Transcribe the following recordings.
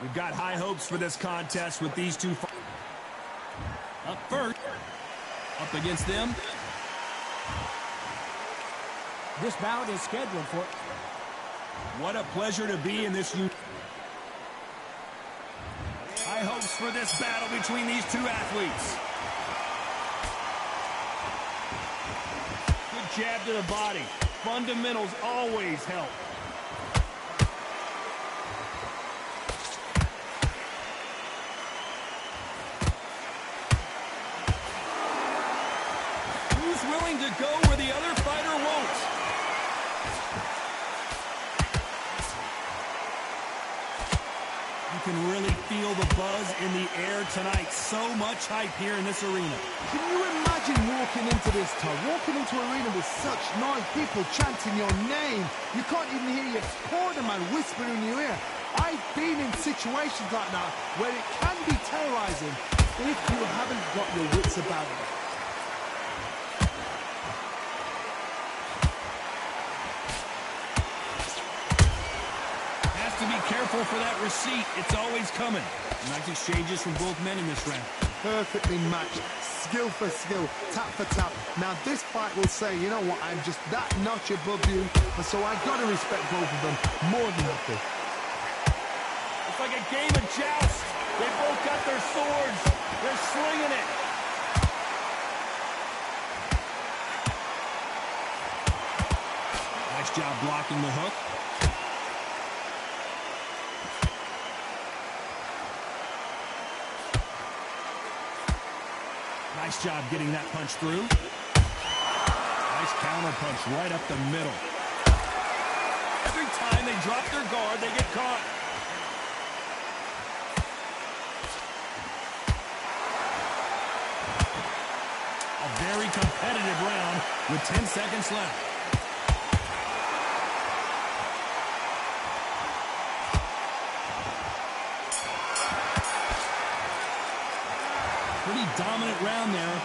We've got high hopes for this contest with these two. Up first. Up against them. This bout is scheduled for... What a pleasure to be in this. High hopes for this battle between these two athletes. Good jab to the body. Fundamentals always help. Who's willing to go where the other fighter won't? You can really feel the buzz in the air tonight. So much hype here in this arena. Can you imagine walking into this, Todd? Walking into an arena with such noise, people chanting your name. You can't even hear your corner man whispering in your ear. I've been in situations like that where it can be terrorizing if you haven't got your wits about it. Careful for that receipt. It's always coming. Nice exchanges from both men in this round. Perfectly matched. Skill for skill. Tap for tap. Now this fight will say, you know what, I'm just that notch above you, and so I've got to respect both of them more than nothing. It's like a game of joust. They both got their swords. They're slinging it. Nice job blocking the hook. Nice job getting that punch through. Nice counter punch right up the middle. Every time they drop their guard, they get caught. A very competitive round with 10 seconds left. Pretty dominant round there.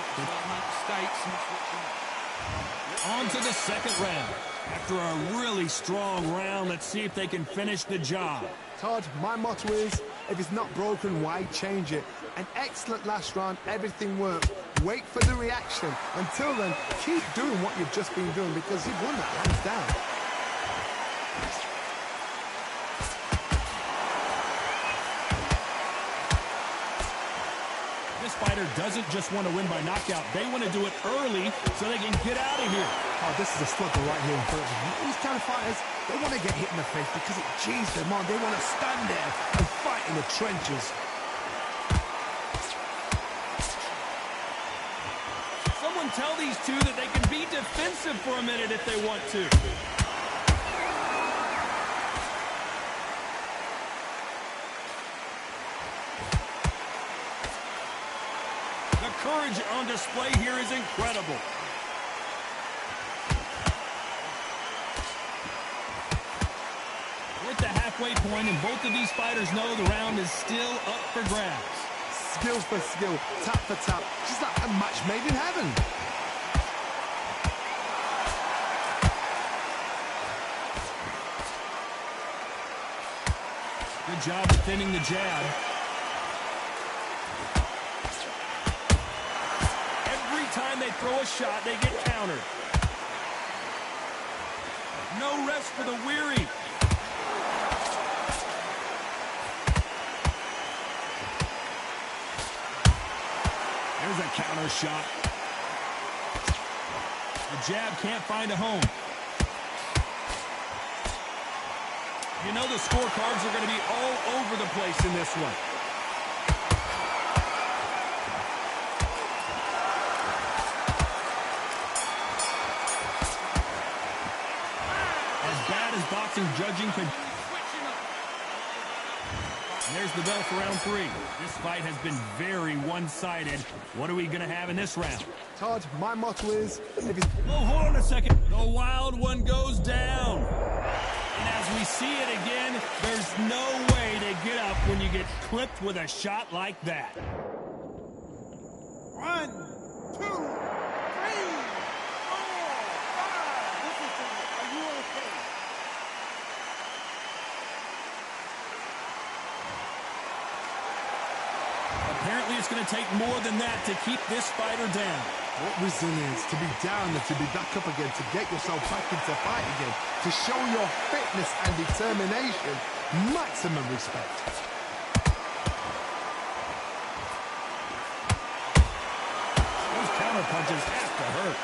On to the second round. After a really strong round, let's see if they can finish the job. Todd, my motto is, if it's not broken, why change it? An excellent last round, everything worked. Wait for the reaction. Until then, keep doing what you've just been doing because you've won that hands down. This fighter doesn't just want to win by knockout. They want to do it early so they can get out of here. Oh, this is a slugger right here in front of them. These kind of fighters, they want to get hit in the face because it cheers them on. They want to stand there and fight in the trenches. Someone tell these two that they can be defensive for a minute if they want to. The courage on display here is incredible. We're at the halfway point, and both of these fighters know the round is still up for grabs. Skill for skill, tap for tap, just like a match made in heaven. Good job defending the jab. Every time they throw a shot, they get countered. No rest for the weary. There's a counter shot. The jab can't find a home. You know the scorecards are going to be all over the place in this one. As bad as boxing judging could... There's the bell for round 3. This fight has been very one-sided. What are we going to have in this round? Todd, my motto is... if it's... Oh, hold on a second. The wild one goes down. And as we see it again, there's no way to get up when you get clipped with a shot like that. 1, 2, 3, 4, 5. Listen to me. Are you okay? it's going to take more than that to keep this fighter down. What resilience to be down and to be back up again, to get yourself back into fight again, to show your fitness and determination. Maximum respect. Those counter punches have to hurt.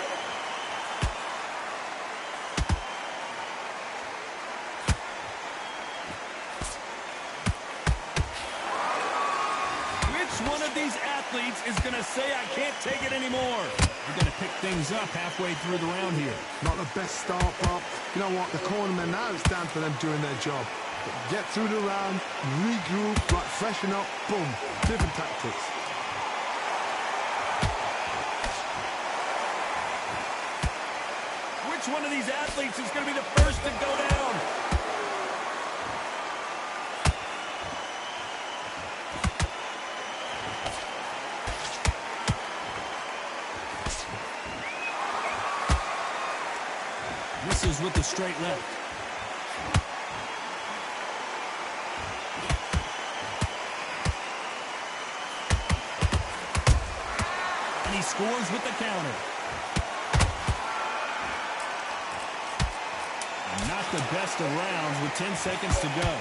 One of these athletes is going to say, I can't take it anymore. We're going to pick things up halfway through the round here. Not the best start, but you know what? The cornermen, now it's down to them doing their job. Get through the round, regroup, right, freshen up, boom. Different tactics. Which one of these athletes is going to be the first to go down? Misses with the straight left. And he scores with the counter. Not the best of rounds with 10 seconds to go.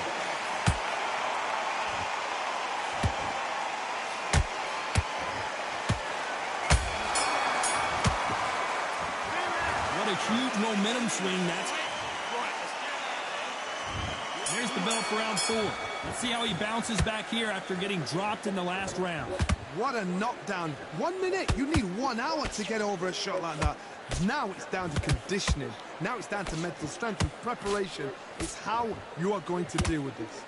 Huge momentum swing. There's the bell for round 4. Let's see how he bounces back here after getting dropped in the last round. What a knockdown. 1 minute. You need 1 hour to get over a shot like that. Now it's down to conditioning. Now it's down to mental strength and preparation. It's how you are going to deal with this.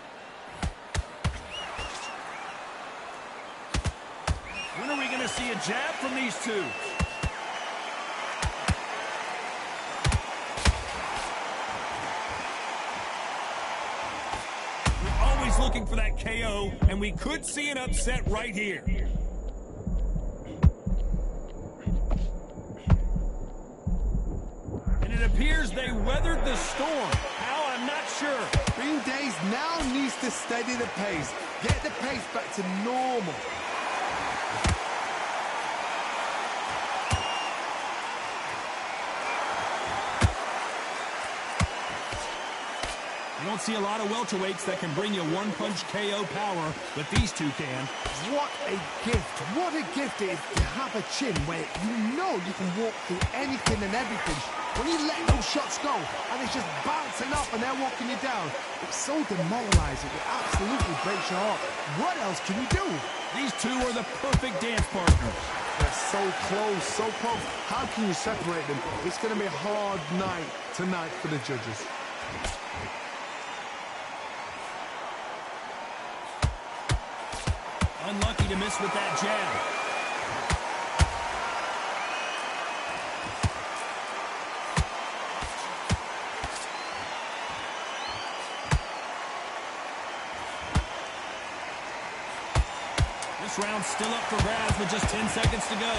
When are we going to see a jab from these two? Looking for that KO, and we could see an upset right here. And it appears they weathered the storm. How? I'm not sure. Green Days now needs to steady the pace. Get the pace back to normal. You don't see a lot of welterweights that can bring you one-punch KO power, but these two can. What a gift. What a gift it is to have a chin where you know you can walk through anything and everything. When you let those shots go and it's just bouncing up and they're walking you down, it's so demoralizing. It absolutely breaks your heart. What else can you do? These two are the perfect dance partners. They're so close, so close. How can you separate them? It's going to be a hard night tonight for the judges. Unlucky to miss with that jab. This round's still up for grabs with just 10 seconds to go.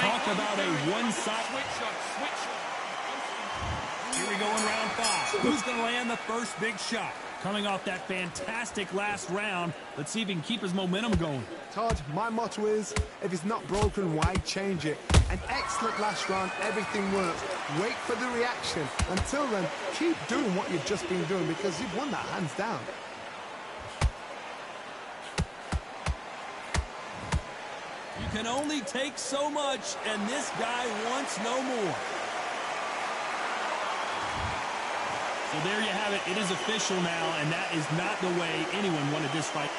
Talk about a one-side switch. Here we go in round 5. Who's going to land the first big shot? Coming off that fantastic last round, let's see if he can keep his momentum going. Todd, my motto is, if it's not broken, why change it? An excellent last round, everything works. Wait for the reaction. Until then, keep doing what you've just been doing because you've won that hands down. You can only take so much, and this guy wants no more. So there you have it. It is official now, and that is not the way anyone wanted this fight.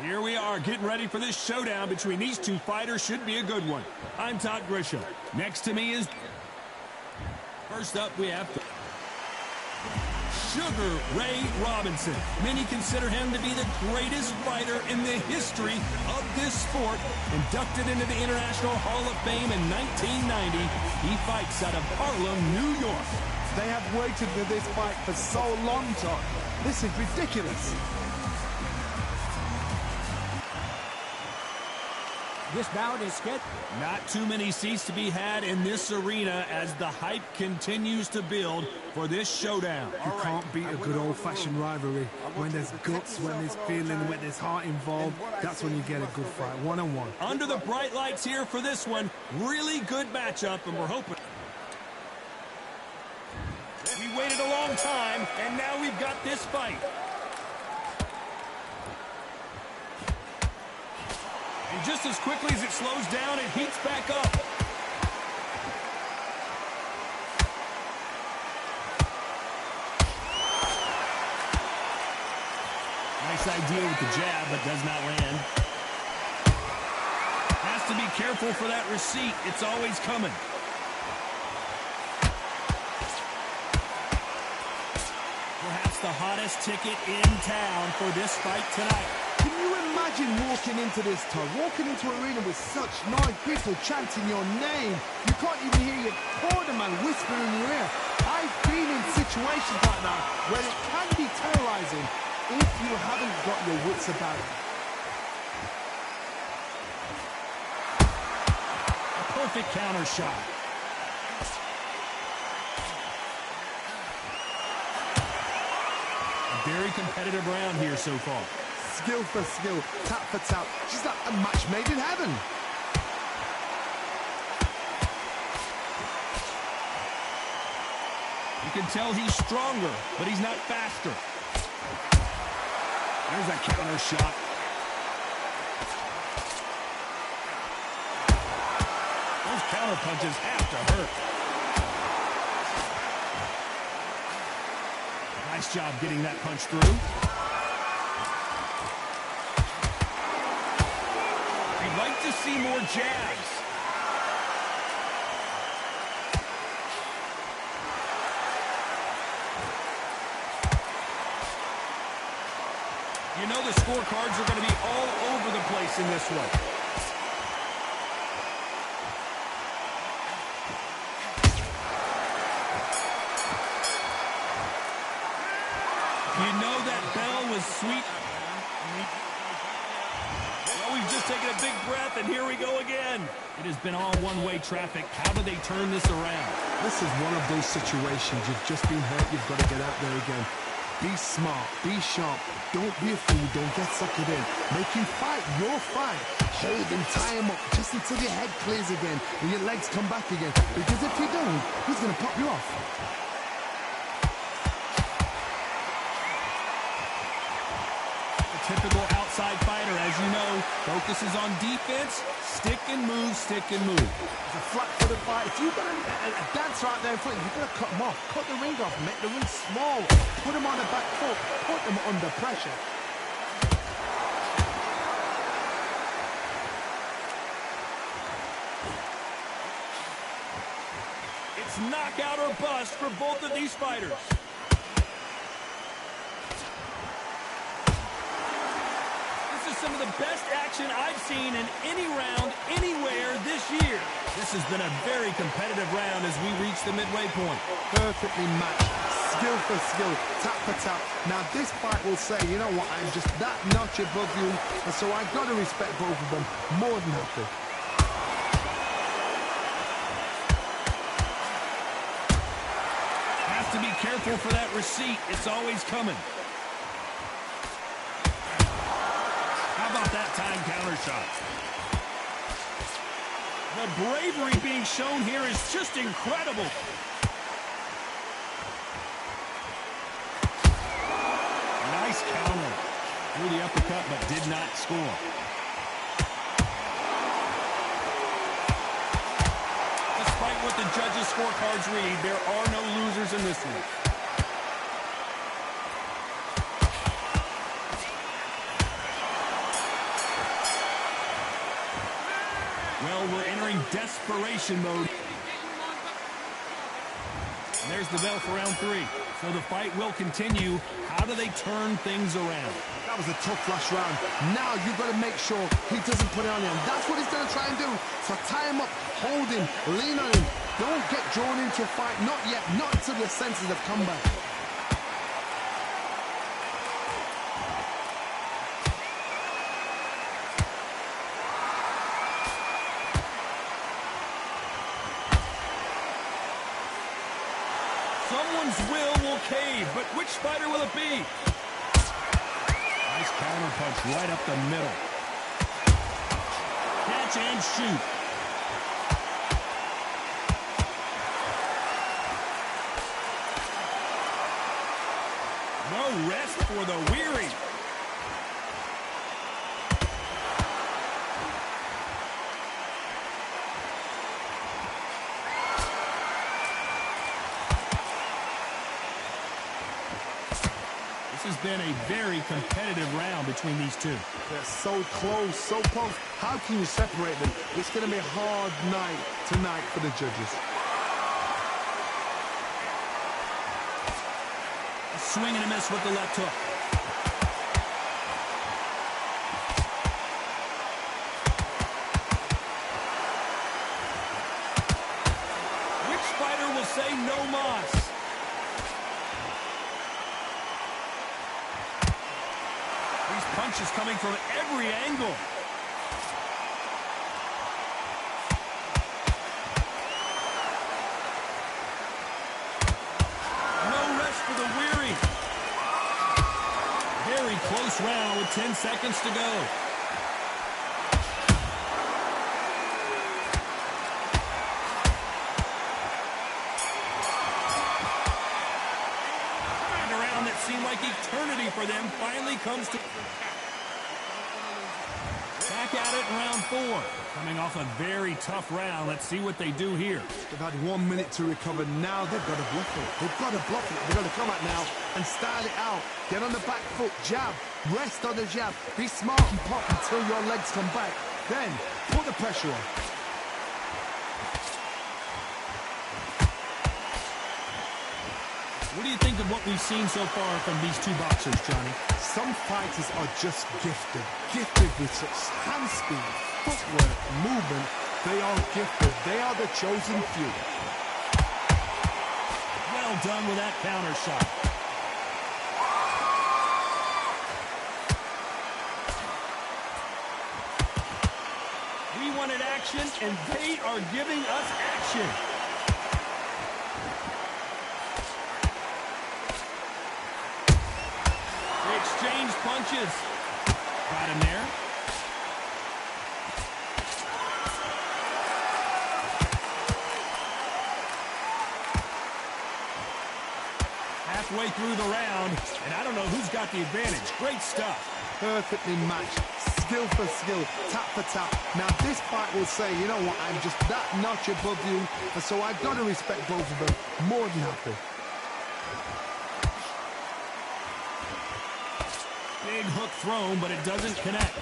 Here we are, getting ready for this showdown between these two fighters. Should be a good one. I'm Todd Grisham. Next to me is... First up, we have Sugar Ray Robinson. Many consider him to be the greatest fighter in the history of this sport. Inducted into the International Hall of Fame in 1990, he fights out of Harlem, New York. They have waited for this fight for so long, Todd. This is ridiculous. This bout is scheduled. Not too many seats to be had in this arena as the hype continues to build for this showdown. You can't beat a good old-fashioned rivalry. When there's guts, when there's feeling, when there's heart involved, that's when you get a good fight, one-on-one. Under the bright lights here for this one, really good matchup, and we're hoping. We waited a long time, and now we've got this fight. And just as quickly as it slows down, it heats back up. Nice idea with the jab, but does not land. Has to be careful for that receipt. It's always coming. Perhaps the hottest ticket in town for this fight tonight. Can you imagine walking into this, Todd? Walking into an arena with such noise, people chanting your name. You can't even hear your cornerman whisper in your ear. I've been in situations like that where it can be terrorizing if you haven't got your wits about it. A perfect counter shot. A very competitive round here so far. Skill for skill, tap for tap. She's like a match made in heaven. You can tell he's stronger, but he's not faster. There's that counter shot. Those counter punches have to hurt. Nice job getting that punch through. I'd like to see more jabs. You know the scorecards are going to be all over the place in this one. You know that bell was sweet. Well, we've just taken a big breath, and here we go again. It has been all one-way traffic. How do they turn this around? This is one of those situations. You've just been hurt. You've got to get out there again. Be smart. Be sharp. Don't be a fool. Don't get suckered in. Make him fight your fight. Hold him, tie him up, just until your head clears again and your legs come back again. Because if you don't, he's going to pop you off. Typical outside fighter, as you know, focuses on defense, stick and move, stick and move. It's a flat-footed fight. If you've got a dancer out there in front, you've got to cut him off. Cut the ring off, make the ring small. Put him on the back foot, put him under pressure. It's knockout or bust for both of these fighters. Some of the best action I've seen in any round, anywhere this year. This has been a very competitive round as we reach the midway point. Perfectly matched, skill for skill, tap for tap. Now this fight will say, you know what, I'm just that notch above you, and so I've got to respect both of them more than happy. Has to be careful for that receipt. It's always coming. How about that time counter shot? The bravery being shown here is just incredible. Nice counter. Threw the uppercut, but did not score. Despite what the judges' scorecards read, there are no losers in this one. Well, we're entering desperation mode. And there's the bell for round 3. So the fight will continue. How do they turn things around? That was a tough last round. Now you've got to make sure he doesn't put it on you. And that's what he's going to try and do. So tie him up, hold him, lean on him. Don't get drawn into a fight. Not yet. Not until your senses have come back. Someone's will cave, but which fighter will it be? Nice counter punch right up the middle. Catch and shoot. No rest for the weary. This has been a very competitive round between these two. They're so close, so close. How can you separate them? It's going to be a hard night tonight for the judges. A swing and a miss with the left hook. Which fighter will say no mas? Punches coming from every angle. No rest for the weary. Very close round with 10 seconds to go. And a round that seemed like eternity for them finally comes to... Back at it in round 4. Coming off a very tough round. Let's see what they do here. They've had 1 minute to recover. Now they've got to bluff it. They've got to bluff it. They've got to come out now and style it out. Get on the back foot, jab. Rest on the jab. Be smart and pop until your legs come back. Then put the pressure on. What do you think of what we've seen so far from these two boxers, Johnny? Some fighters are just gifted. Gifted with such hand speed, footwork, movement. They are gifted. They are the chosen few. Well done with that counter shot. We wanted action, and they are giving us action. Exchange punches. Got him there. Halfway through the round, and I don't know who's got the advantage. Great stuff. Perfectly matched. Skill for skill. Tap for tap. Now this fight will say, you know what, I'm just that notch above you, and so I've got to respect both of them. More than happy. Big hook thrown, but it doesn't connect.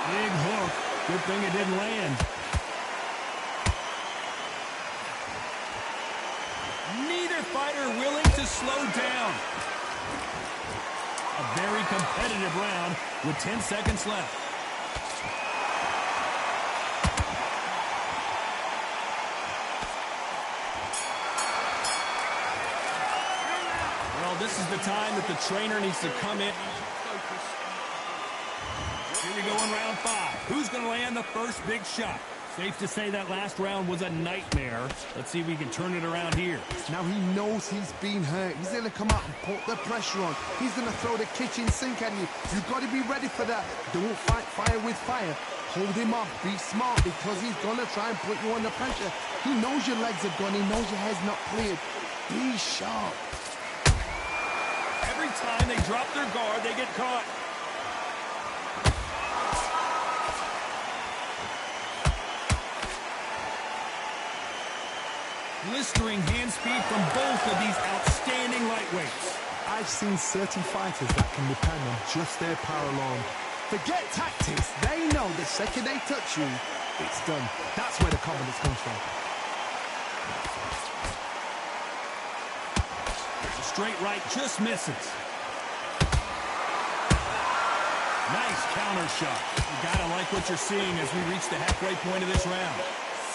Big hook. Good thing it didn't land. Neither fighter willing to slow down. A very competitive round with 10 seconds left. This is the time that the trainer needs to come in. Here we go in round 5. Who's going to land the first big shot? Safe to say that last round was a nightmare. Let's see if we can turn it around here. Now he knows he's been hurt. He's going to come out and put the pressure on. He's going to throw the kitchen sink at you. You've got to be ready for that. Don't fight fire with fire. Hold him off. Be smart because he's going to try and put you under pressure. He knows your legs are gone. He knows your head's not cleared. Be sharp. Every time they drop their guard, they get caught. Blistering hand speed from both of these outstanding lightweights. I've seen certain fighters that can depend on just their power alone. Forget tactics. They know the second they touch you, it's done. That's where the confidence comes from. A straight right just misses. Nice counter shot. You gotta like what you're seeing as we reach the halfway point of this round.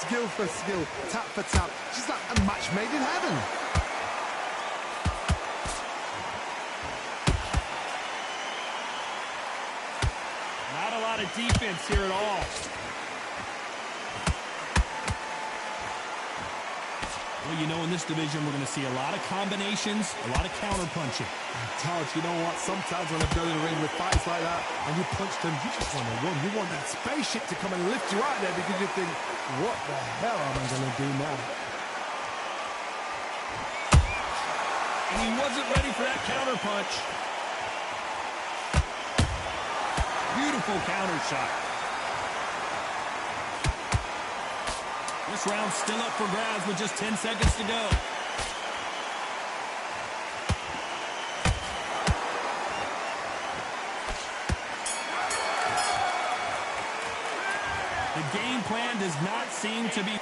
Skill for skill, tap for tap. Just like a match made in heaven. Not a lot of defense here at all. Well, you know, in this division, we're going to see a lot of combinations, a lot of counter punching. Todd, you know what? Sometimes when I've done in the ring with fights like that, and you punch them, you just want to run. You want that spaceship to come and lift you out there because you think, what the hell am I going to do now? And he wasn't ready for that counter punch. Beautiful counter shot. This round's still up for grabs with just 10 seconds to go. The game plan does not seem to be...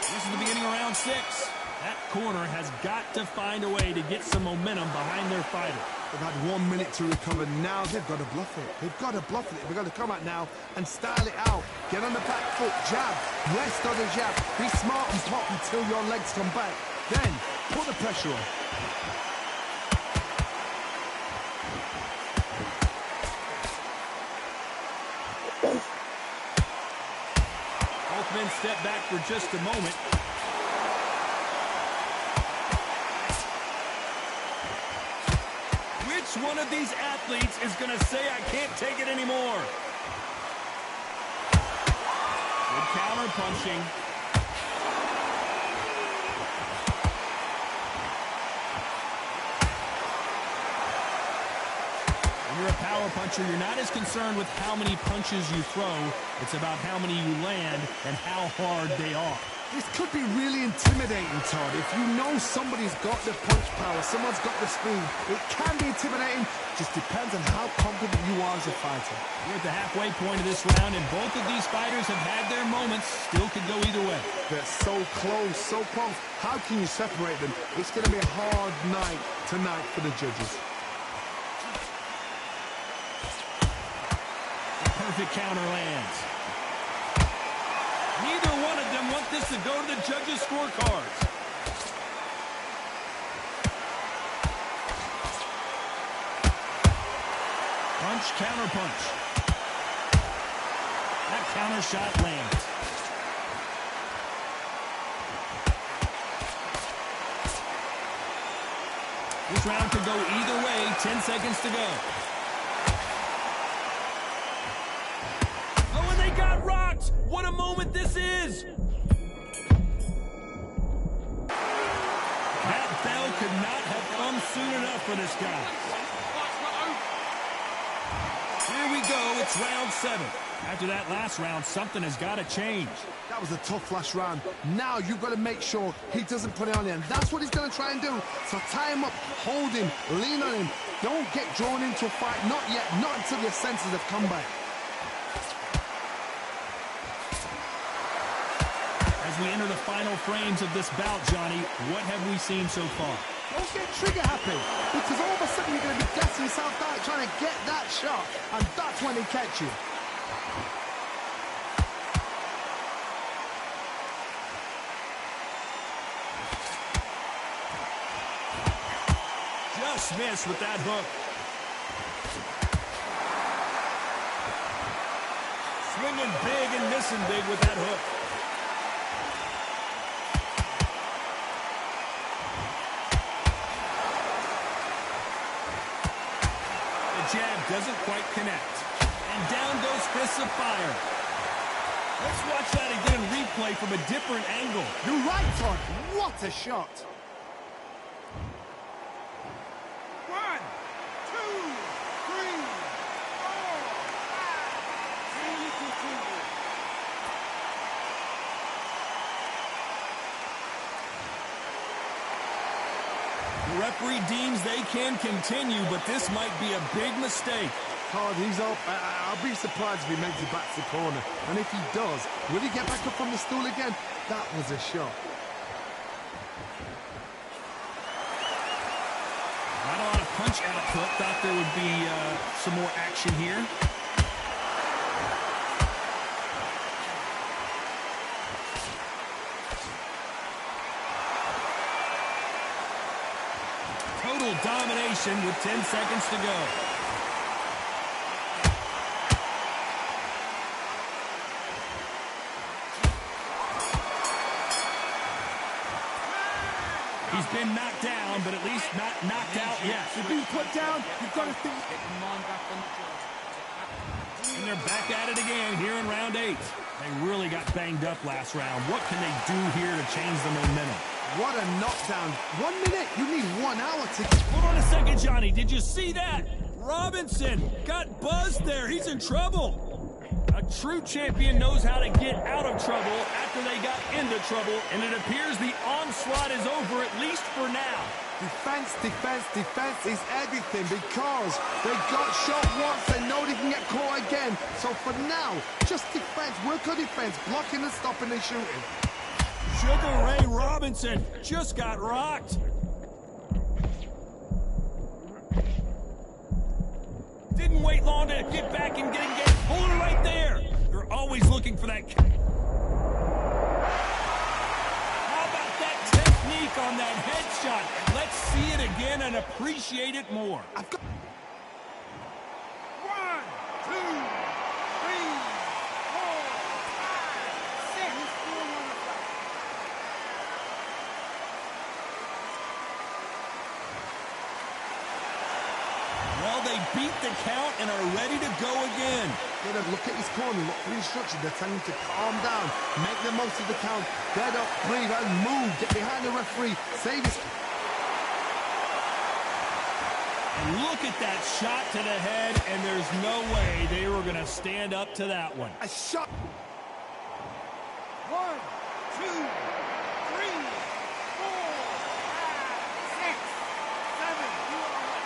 This is the beginning of round 6. That corner has got to find a way to get some momentum behind their fighter. They've had 1 minute to recover. Now they've got to bluff it. They've got to bluff it. They've got to come out now and style it out. Get on the back foot, jab, rest on the jab. Be smart and pop until your legs come back. Then put the pressure on. Both men step back for just a moment. Which one of these athletes is going to say, I can't take it anymore? Good counter punching. When you're a power puncher, you're not as concerned with how many punches you throw. It's about how many you land and how hard they are. This could be really intimidating, Todd. If you know somebody's got the punch power, someone's got the speed, it can be intimidating. Just depends on how confident you are as a fighter. We're at the halfway point of this round, and both of these fighters have had their moments. Still could go either way. They're so close, so close. How can you separate them? It's going to be a hard night tonight for the judges. The perfect counter lands. Neither one of them want this to go to the judges' scorecards. Punch, counter punch. That counter shot lands. This round could go either way. 10 seconds to go. Oh, and they got rocked! What a moment this is! That bell could not have come soon enough for this guy. Here we go, it's round 7. After that last round, something has got to change. That was a tough last round. Now you've got to make sure he doesn't put it on you. And that's what he's going to try and do. So tie him up, hold him, lean on him. Don't get drawn into a fight. Not yet. Not until your senses have come back. As we enter the final frames of this bout, Johnny, what have we seen so far? Don't get trigger happy, because all of a sudden you're going to be gassing yourself out trying to get that shot, and that's when they catch you. Just missed with that hook. Swinging big and missing big with that hook. The jab doesn't quite connect. And down goes fists of fire. Let's watch that again replay from a different angle. You're right, Todd. What a shot. 1, 2, 3, 4, 5. See you continue. The referee deems they can continue, but this might be a big mistake. Todd, he's up. I'll be surprised if he makes it back to the corner. And if he does, will he get back up from the stool again? That was a shot. Not a lot of punch output. Thought there would be some more action here. Total domination with 10 seconds to go. He's been knocked down, but at least not knocked out yet. If he's put down, you've got to think. And they're back at it again here in round 8. They really got banged up last round. What can they do here to change the momentum? What a knockdown. 1 minute, you need 1 hour to... Hold on a second, Johnny. Did you see that? Robinson got buzzed there. He's in trouble. A true champion knows how to get out of trouble after they got into trouble, and it appears the onslaught is over, at least for now. Defense, defense, defense is everything because they got shot once, they know they can get caught again. So for now, just defense, work on defense, blocking and stopping and shooting. Sugar Ray Robinson just got rocked. Didn't wait long to get back and get engaged. Hold it right there. They're always looking for that. How about that technique on that headshot? Let's see it again and appreciate it more. 1, 2, 3, 4, 5, 6. Well, they beat the count and are ready to go again. Get up, look at his corner, look for instructions. They're telling him to calm down, make the most of the count, get up, breathe, and move. Get behind the referee, save his... And look at that shot to the head, and there's no way they were going to stand up to that one. A shot. 1, 2, 3, 4, 5, 6, 7. You are right.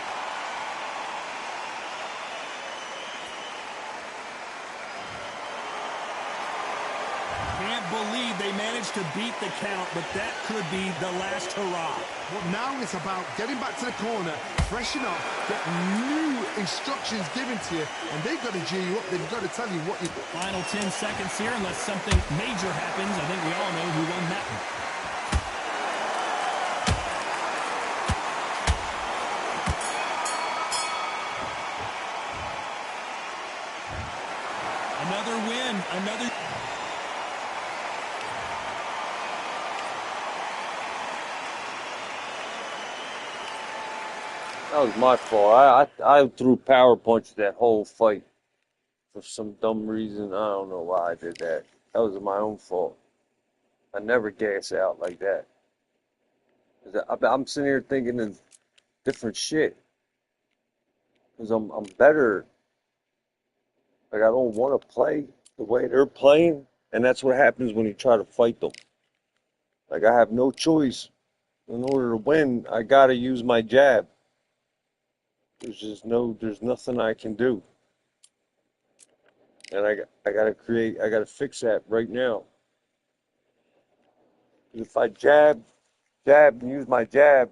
Can't believe they managed to beat the count, but that could be the last hurrah. Well, now it's about getting back to the corner, freshen up, get new instructions given to you, and they've got to G you up. They've got to tell you what you... Final 10 seconds here, unless something major happens. I think we all know who won that one. Another win, another... That was my fault. I threw power punch that whole fight for some dumb reason. I don't know why I did that. That was my own fault. I never gas out like that. 'Cause I'm sitting here thinking of different shit. Because I'm better. Like, I don't want to play the way they're playing. And that's what happens when you try to fight them. Like, I have no choice. In order to win, I got to use my jab. There's nothing I can do. And I gotta fix that right now. If I jab, and use my jab,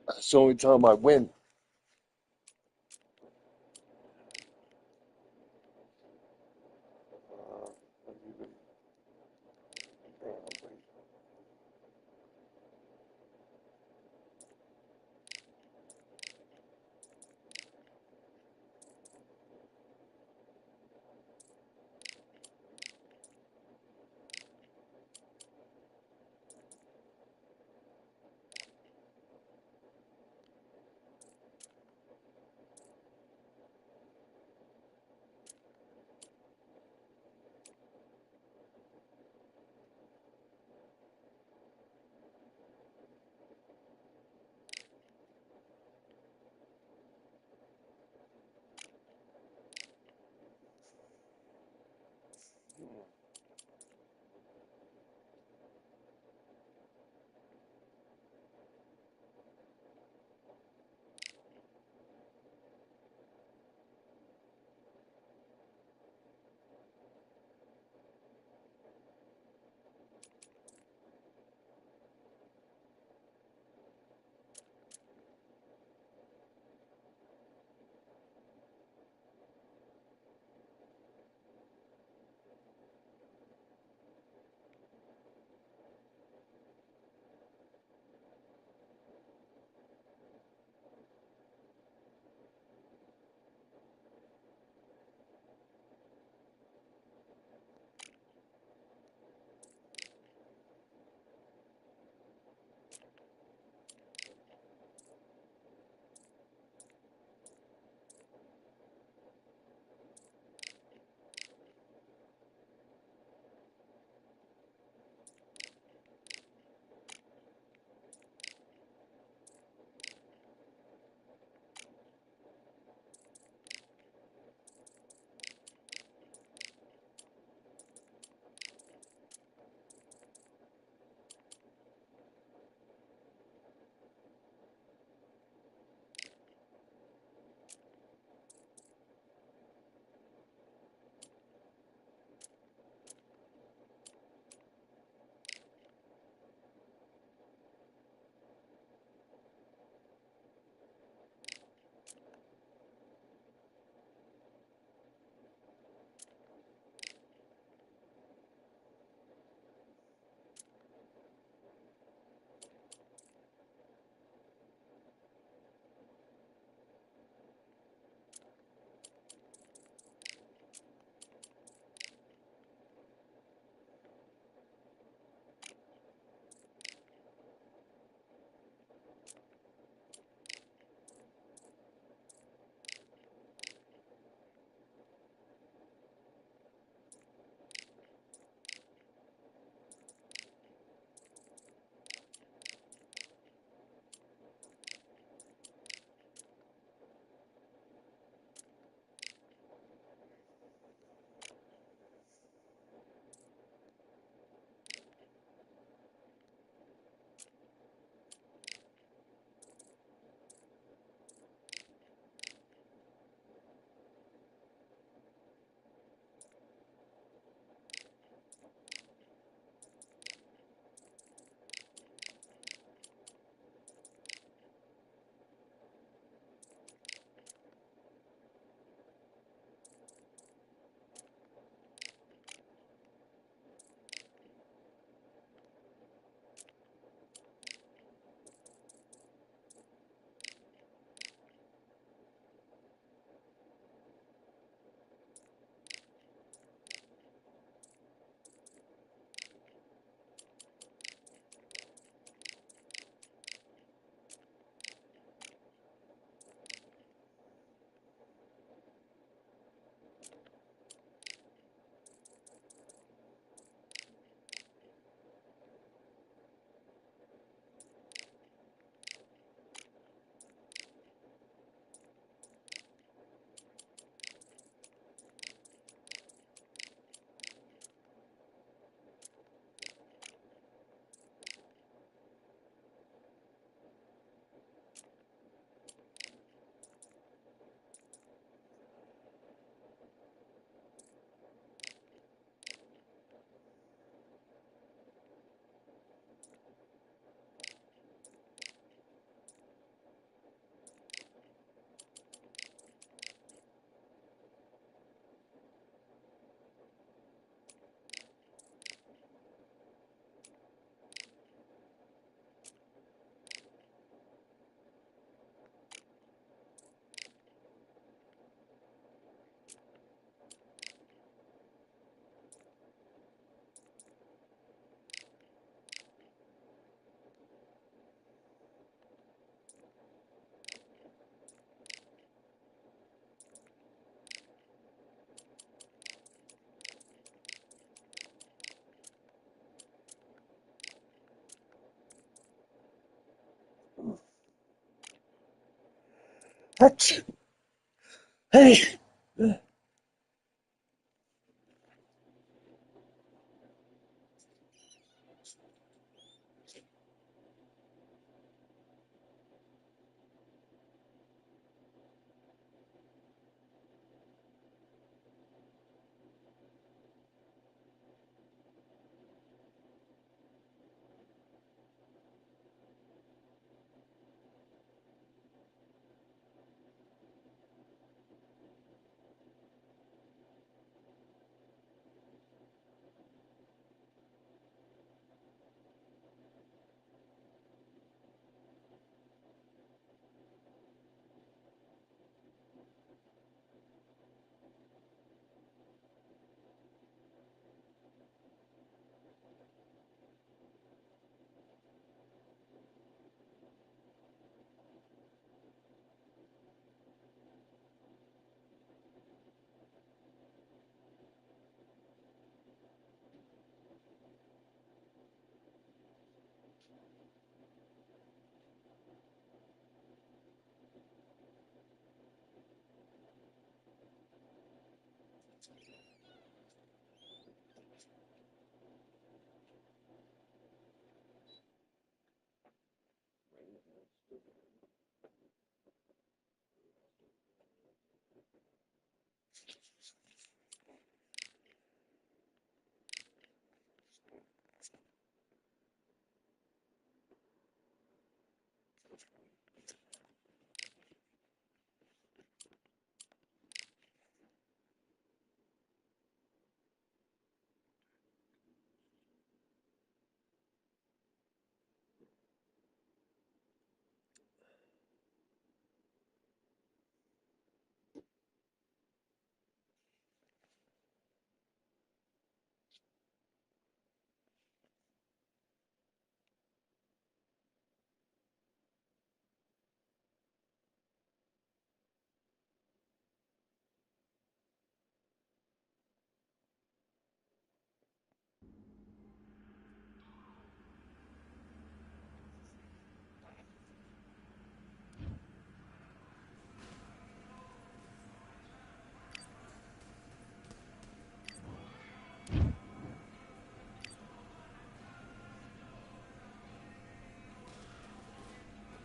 that's the only time I win. Touch. Hey.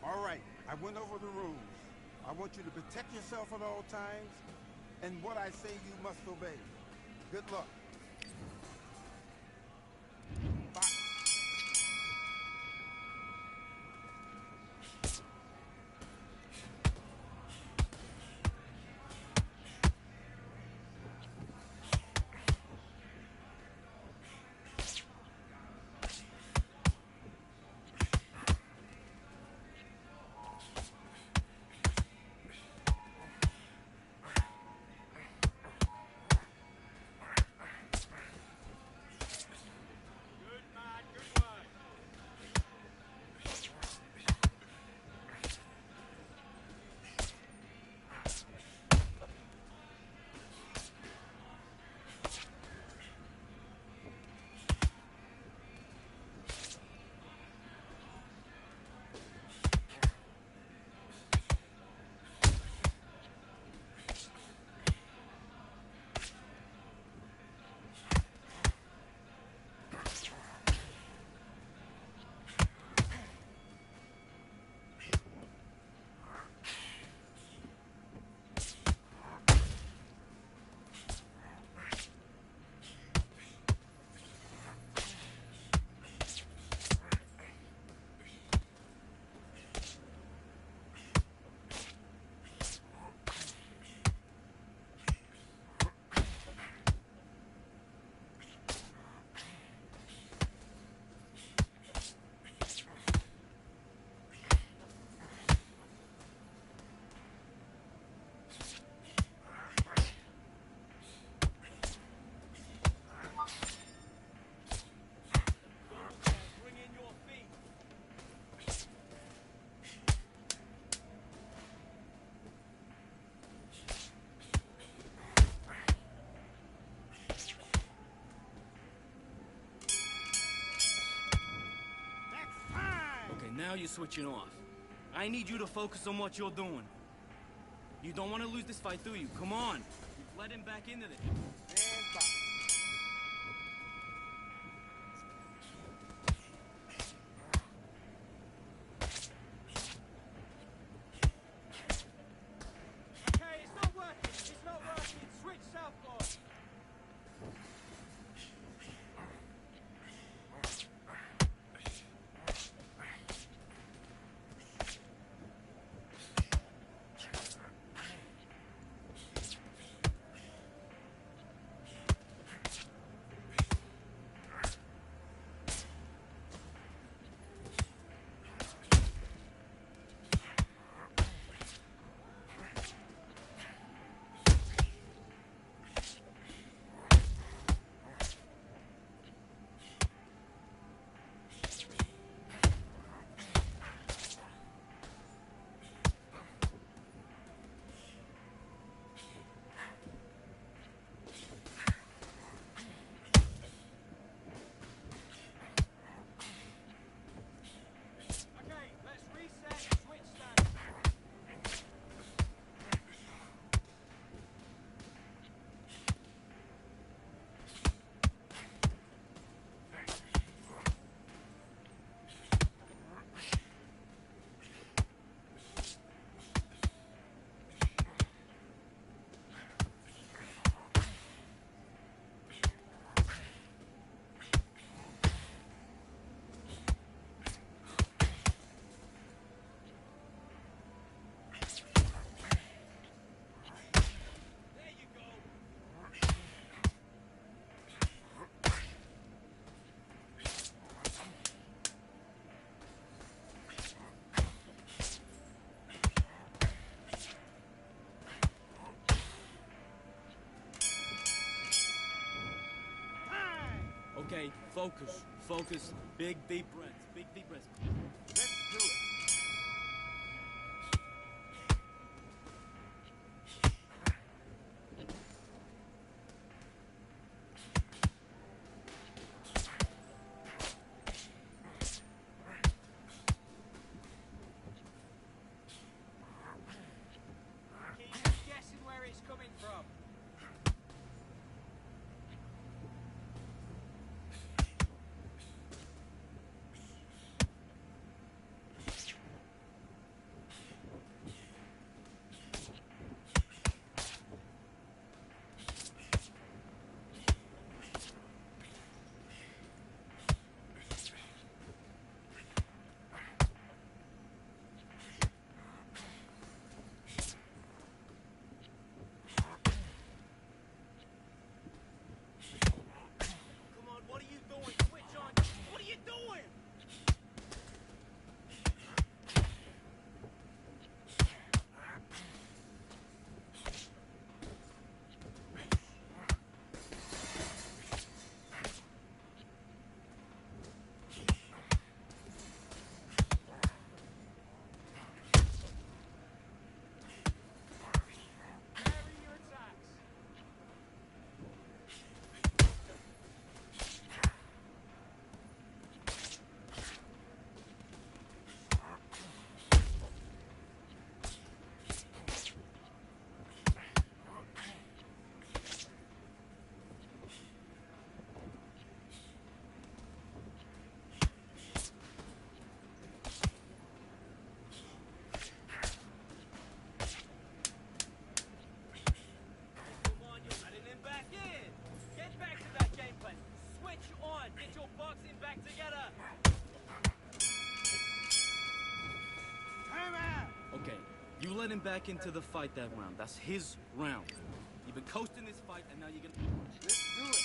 All right, I went over the rules. I want you to protect yourself at all times, and what I say you must obey. Good luck. Fight. Okay, now you're switching off. I need you to focus on what you're doing. You don't want to lose this fight, do you? Come on. You've led him back into this. And fight. Okay, it's not working. It's not working. Switch southpaw. Okay, let's reset and switch stance. There you go. Okay, focus. Focus. Big, deep breaths. Big, deep breaths. Let's do it. Keep guessing where it's coming from. Come on, what are you doing? Switch on. What are you doing? Vary your attacks. Come on, you're letting him back in. Get back to that game plan. Switch on. Get your boxing back together. Time out. Okay, you let him back into the fight that round. That's his round. You've been coasting this fight, and now you're gonna... Let's do it.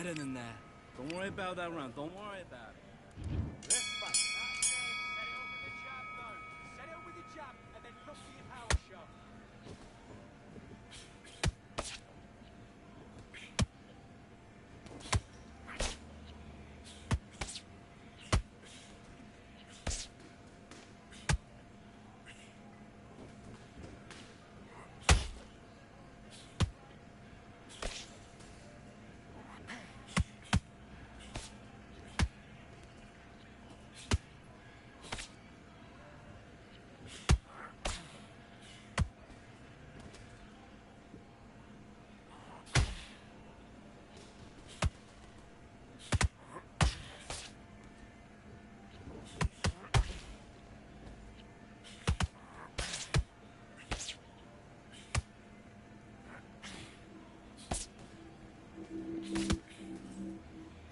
better than that. Don't worry about that round. Don't worry about it. Let's fight. That's it. Set it up with the jab, though. Set it up with the jab, and then look for your power shot.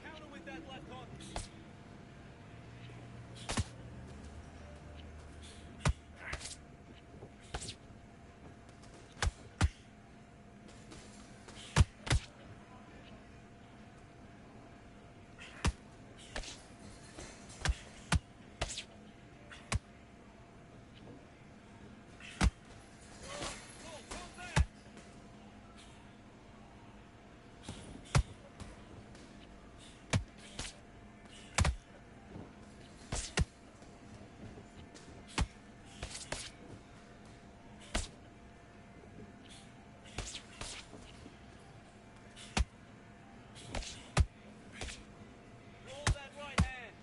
Counter with that left hook. Roll that right hand.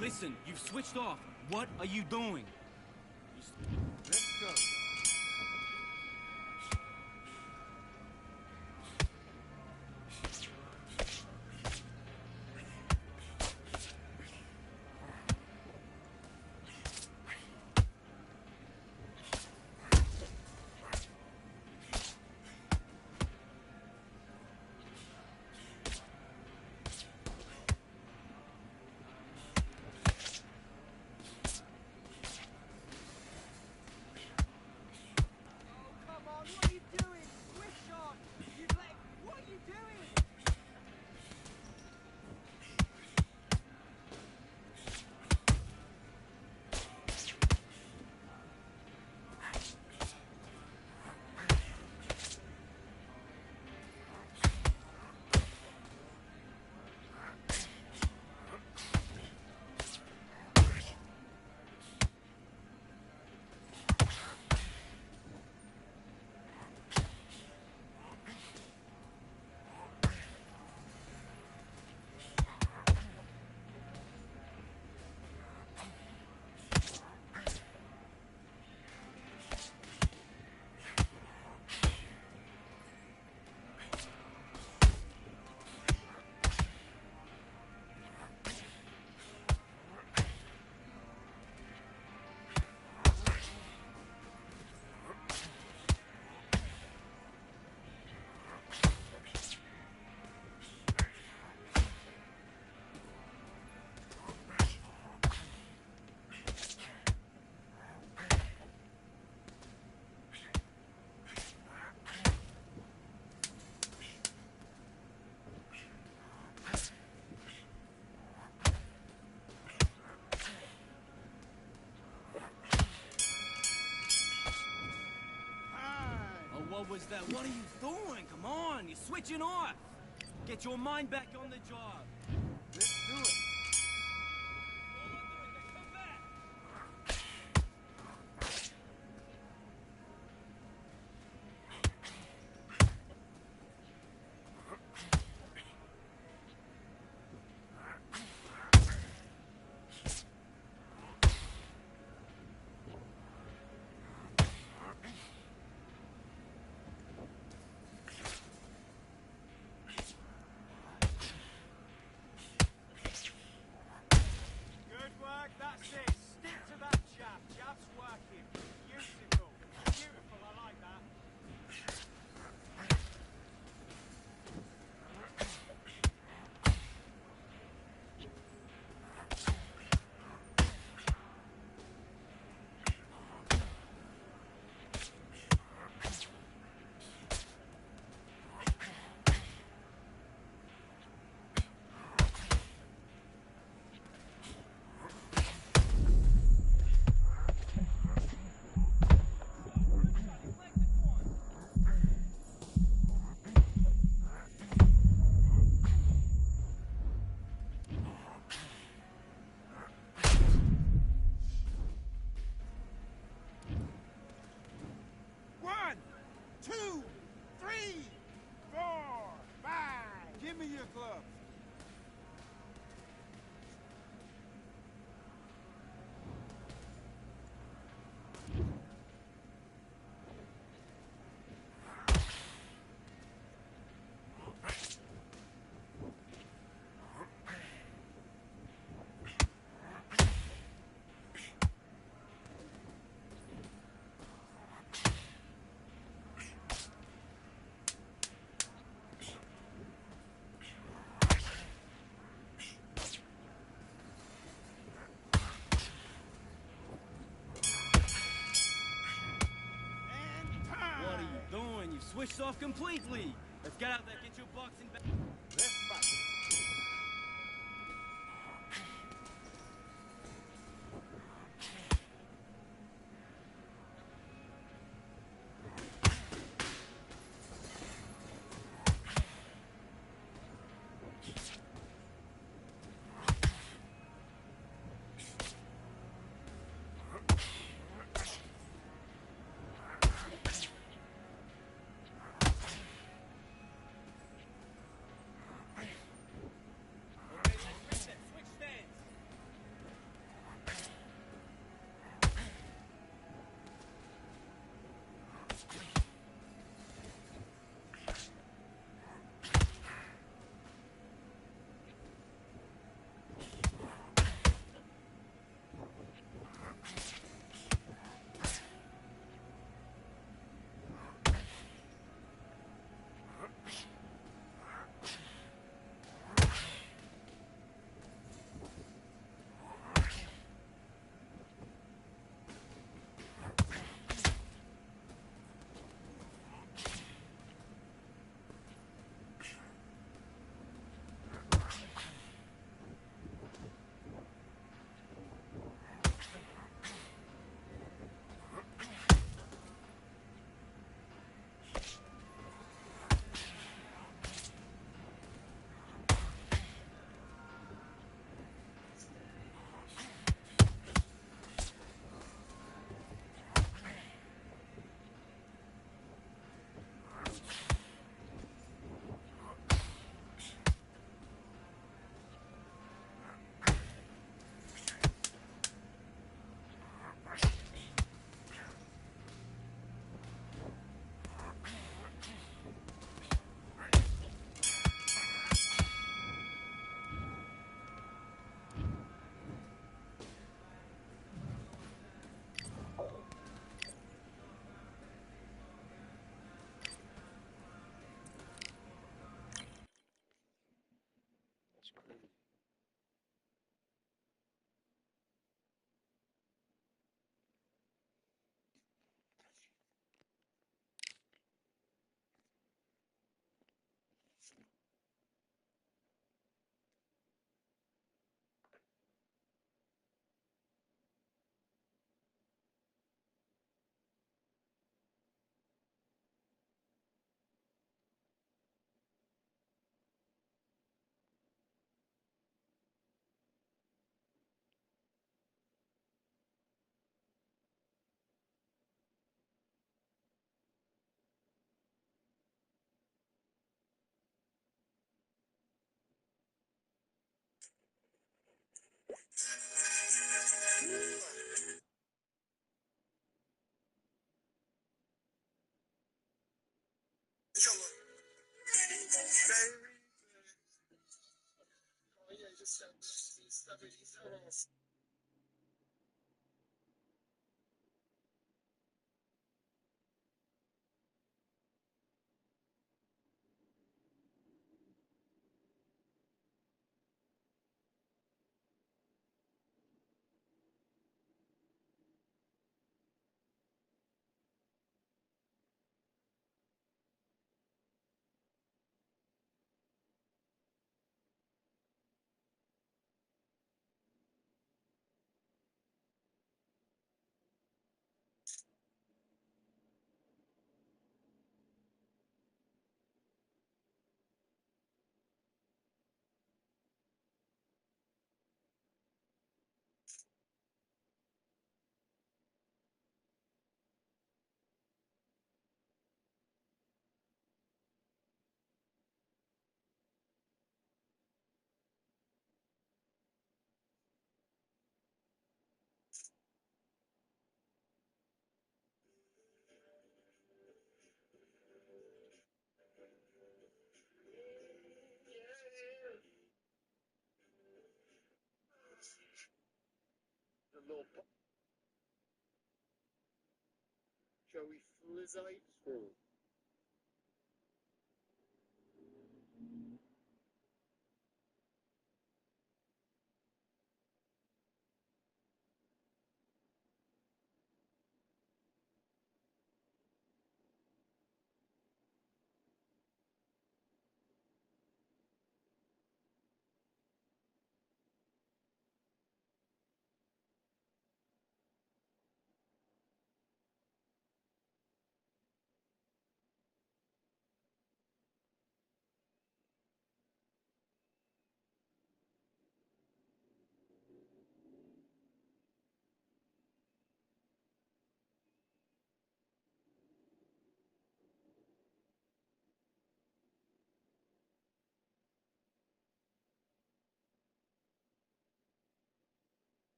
Listen, you've switched off. What are you doing? Let's go. Oh, come on. What are you doing? Switch on. You've let... What are you doing? Oh, what was that? What are you doing? Come on, you're switching off. Get your mind back on the job. Let's do it. Hold on to it, then come back. switched off completely. Let's get out there, get your boxing back. Let's fight. Okay, let's reset. Switch stands. That's crazy. The little JoeyFlite1.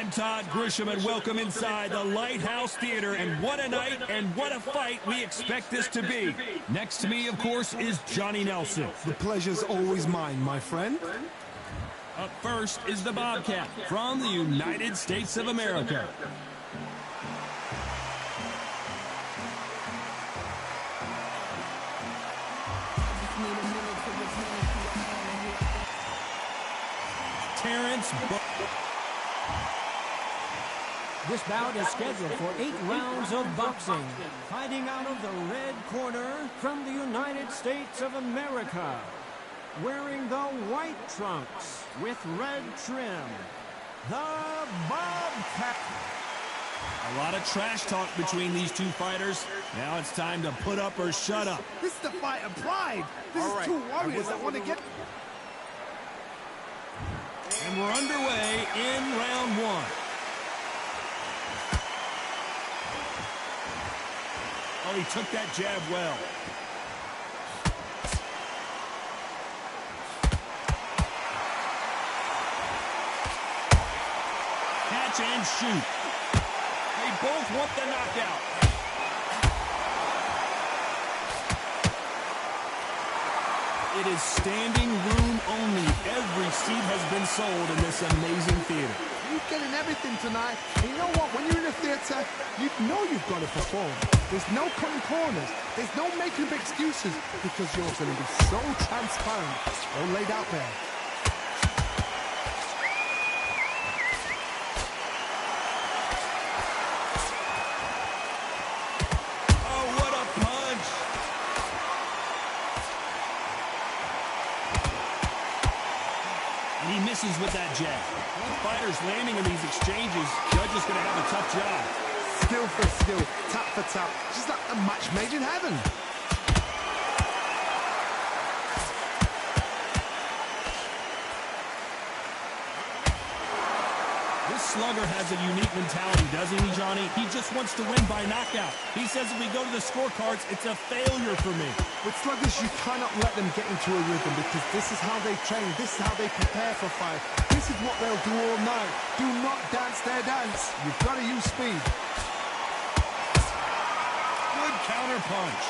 I'm Todd Grisham, and welcome inside the Lighthouse Theater. And what a night and what a fight we expect this to be. Next to me, of course, is Johnny Nelson. The pleasure's always mine, my friend. Up first is the Bobcat from the United States of America. This bout is scheduled for 8 rounds of boxing. Fighting out of the red corner from the United States of America. Wearing the white trunks with red trim, the Bobcat. A lot of trash talk between these two fighters. Now it's time to put up or shut up. This is the fight of pride. This is two warriors that want to get... And we're underway in round one. Oh, he took that jab well. Catch and shoot. They both want the knockout. It is standing room only. Every seat has been sold in this amazing theater. You're getting everything tonight. And you know what? When you're in a theater, you know you've got to perform. There's no cutting corners. There's no making up excuses because you're going to be so transparent, all laid out there. Oh, what a punch! And he misses with that jab. Both fighters landing in these exchanges. Judge is going to have a tough job. Skill for skill, tap for tap. Just like a match made in heaven. This slugger has a unique mentality, doesn't he, Johnny? He just wants to win by knockout. He says if we go to the scorecards, it's a failure for me. With sluggers, you cannot let them get into a rhythm because this is how they train. This is how they prepare for fight. This is what they'll do all night. Do not dance their dance. You've got to use speed. Good counter punch.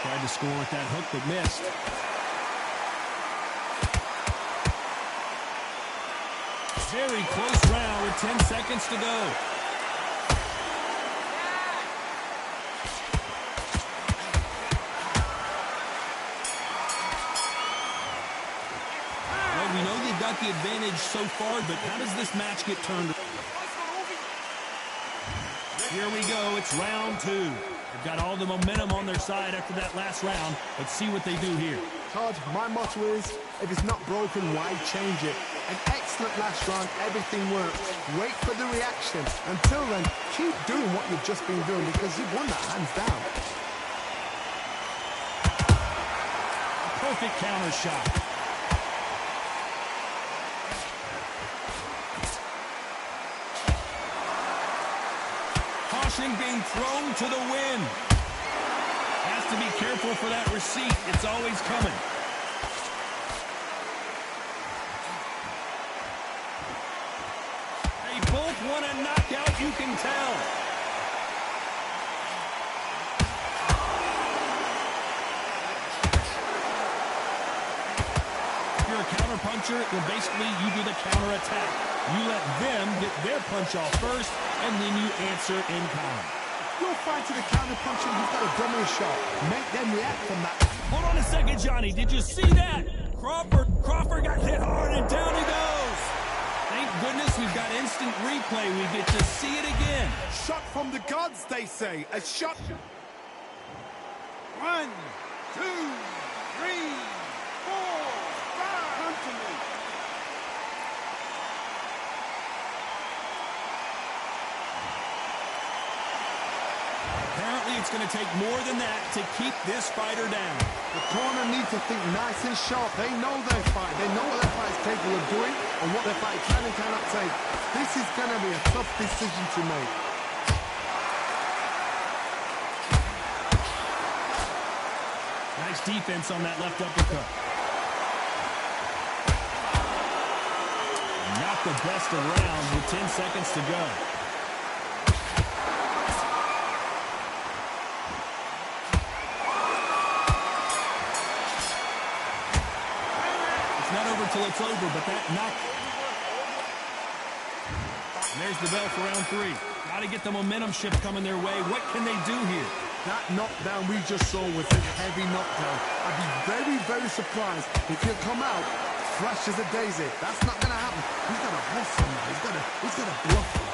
Tried to score with that hook, but missed. Very close round with 10 seconds to go. Well, we know they've got the advantage so far, but how does this match get turned? Here we go. It's round two. They've got all the momentum on their side after that last round. Let's see what they do here. Todd, my motto is, if it's not broken, why change it? An excellent last round, everything works. Wait for the reaction. Until then, keep doing what you've just been doing because you've won that hands down. Perfect counter shot. Caution being thrown to the wind. Has to be careful for that receipt. It's always coming. They both want a knockout, you can tell. If you're a counter puncher, then basically you do the counter attack. You let them get their punch off first, and then you answer in kind. You're fighting a counter puncher, you've got a dummy shot. Make them react from that. Hold on a second, Johnny. Did you see that? Crawford got hit hard, and down he goes. Thank goodness we've got instant replay. We get to see it again. Shot from the gods, they say. A shot. 1, 2, 3, 4, 5. Come to me. Apparently, it's going to take more than that to keep this fighter down. The corner need to think nice and sharp. They know their fight. They know what their fight is capable of doing and what their fight can and cannot take. This is going to be a tough decision to make. Nice defense on that left uppercut. the best of rounds with 10 seconds to go. It's not over till it's over, but that knock. And there's the bell for round 3. Got to get the momentum shift coming their way. What can they do here? That knockdown we just saw was a heavy knockdown. I'd be very, very surprised if he'll come out fresh as a daisy. That's not going to happen. He's got to hustle now. He's got to bluff him.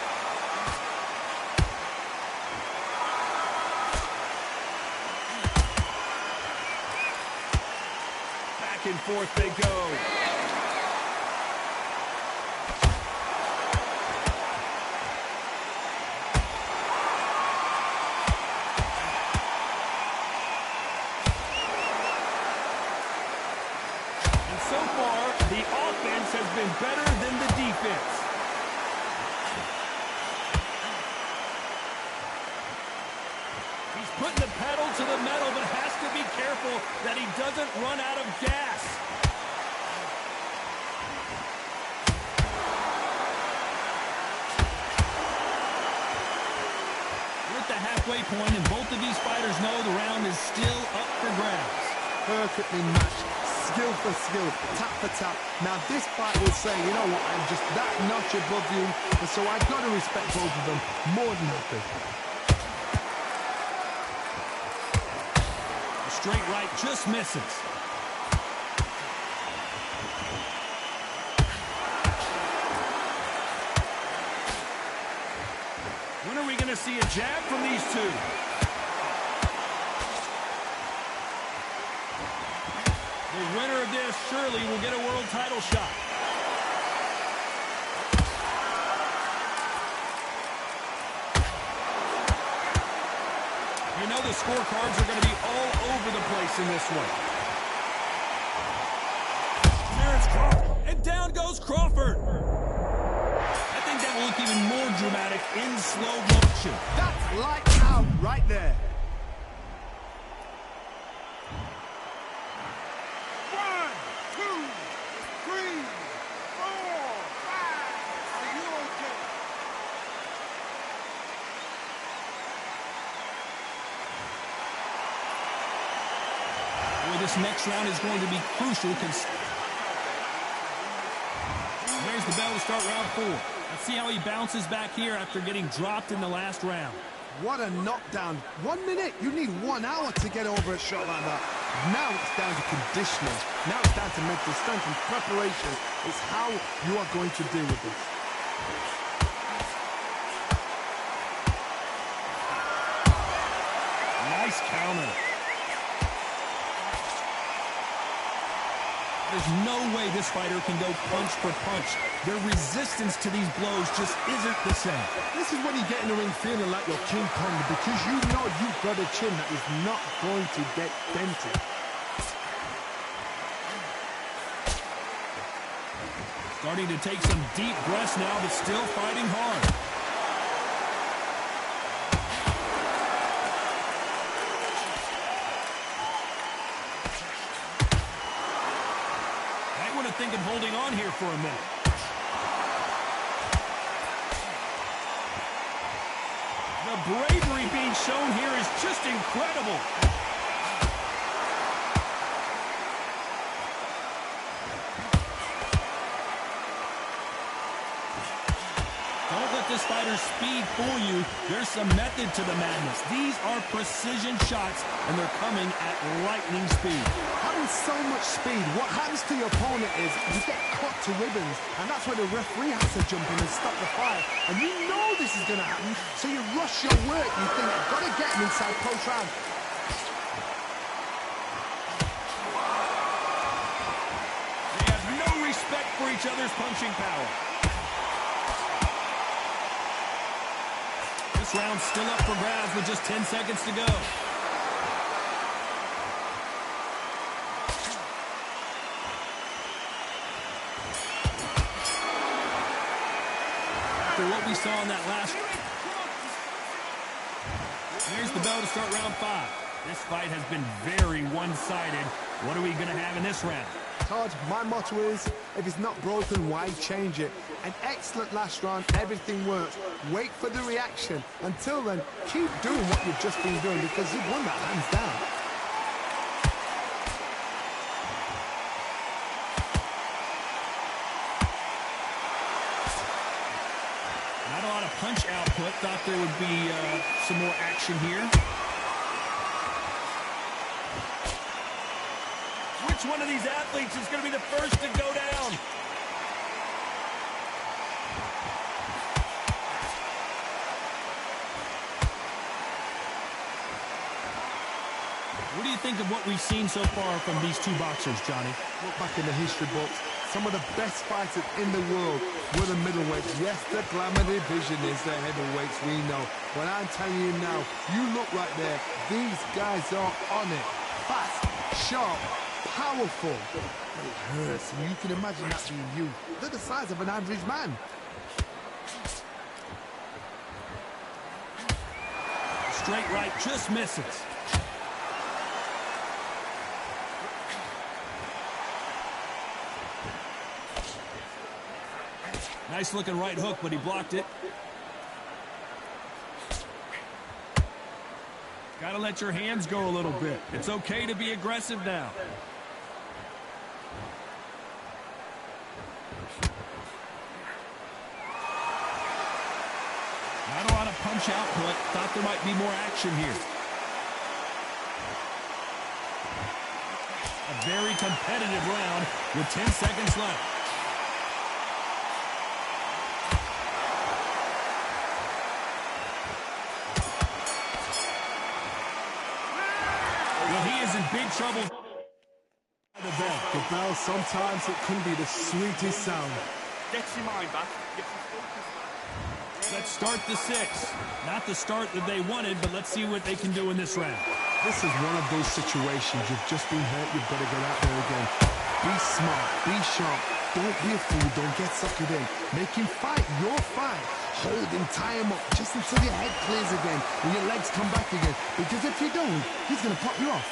Back and forth they go. So far, the offense has been better than the defense. He's putting the pedal to the metal, but has to be careful that he doesn't run out of gas. We're at the halfway point, and both of these fighters know the round is still up for grabs. Perfectly matched. Skill for skill, tap for tap. Now this fight will say, you know what, I'm just that notch above you, and so I've got to respect both of them more than happy. A straight right just misses. When are we going to see a jab from these two? The winner of this surely will get a world title shot. You know the scorecards are going to be all over the place in this one. There's Crawford, and down goes Crawford. I think that will look even more dramatic in slow motion. That's lights out right there. This next round is going to be crucial. There's the bell to start round 4. Let's see how he bounces back here after getting dropped in the last round. What a knockdown. 1 minute, you need 1 hour to get over a shot like that. Now it's down to conditioning. Now it's down to mental strength and preparation. It's how you are going to deal with this. Nice counter. There's no way this fighter can go punch for punch. Their resistance to these blows just isn't the same. This is when you get in the ring feeling like you're King Kong, because you know you've got a chin that is not going to get dented. Starting to take some deep breaths now, but still fighting hard. Think of holding on here for a minute. The bravery being shown here is just incredible. Don't let this fighter's speed fool you. There's some method to the madness. These are precision shots, and they're coming at lightning speed. Having so much speed, what happens to your opponent is you get cut to ribbons, and that's where the referee has to jump in and stop the fight. And you know this is going to happen, so you rush your work. You think, I've got to get him inside close round. They have no respect for each other's punching power. This round's still up for grabs with just 10 seconds to go. After what we saw in that last... Here's the bell to start round 5. This fight has been very one-sided. What are we going to have in this round? Todd, my motto is, if it's not broken, why change it? An excellent last round, everything works. Wait for the reaction. Until then, keep doing what you've just been doing because you've won that hands down. Not a lot of punch output. Thought there would be some more action here. Which one of these athletes is going to be the first to go down? What do you think of what we've seen so far from these two boxers, Johnny? Look back in the history books. Some of the best fighters in the world were the middleweights. Yes, the glamour division is the heavyweights, we know. But I'm telling you now, you look right there. These guys are on it. Fast, sharp, powerful. But it hurts, and you can imagine that being you. They're the size of an average man. Straight right just misses. Nice looking right hook, but he blocked it. Gotta let your hands go a little bit. It's okay to be aggressive now. Not a lot of punch output. Thought there might be more action here. A very competitive round with 10 seconds left. In big trouble. The bell, sometimes it can be the sweetest sound. Gets your mind back. Gets your focus back. Let's start the sixth. Not the start that they wanted, but let's see what they can do in this round. This is one of those situations. You've just been hurt. You've got to get out there again. Be smart. Be sharp. Don't be a fool. Don't get suckered in. Make him fight your fight. Hold him, tie him up, just until your head clears again and your legs come back again. Because if you don't, he's going to pop you off.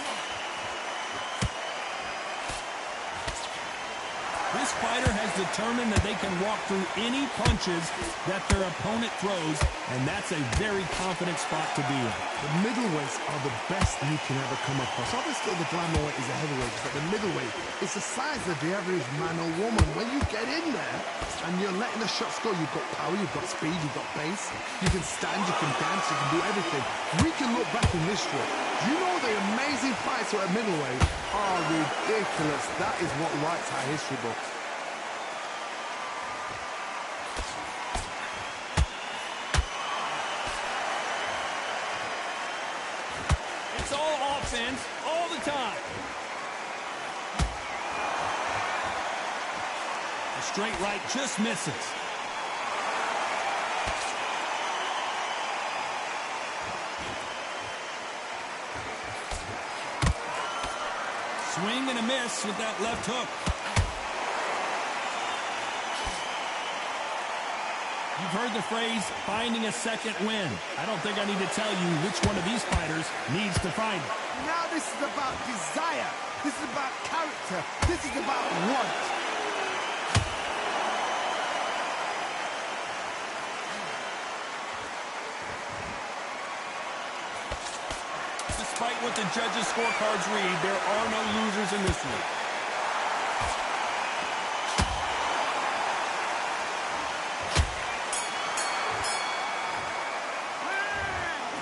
This fighter has determined that they can walk through any punches that their opponent throws, and that's a very confident spot to be in. The middleweights are the best you can ever come across. Obviously, the glamour weight is a heavyweight, but the middleweight is the size of the average man or woman. When you get in there and you're letting the shots go, you've got power, you've got speed, you've got pace, you can stand, you can dance, you can do everything. We can look back in history. You know the amazing fights at middleweight are ridiculous. That is what writes our history books. It's all offense, all the time. A straight right just misses. Swing and a miss with that left hook. You've heard the phrase, finding a second win. I don't think I need to tell you which one of these fighters needs to find it. Now this is about desire. This is about character. This is about want. Despite what the judges' scorecards read, there are no losers in this one.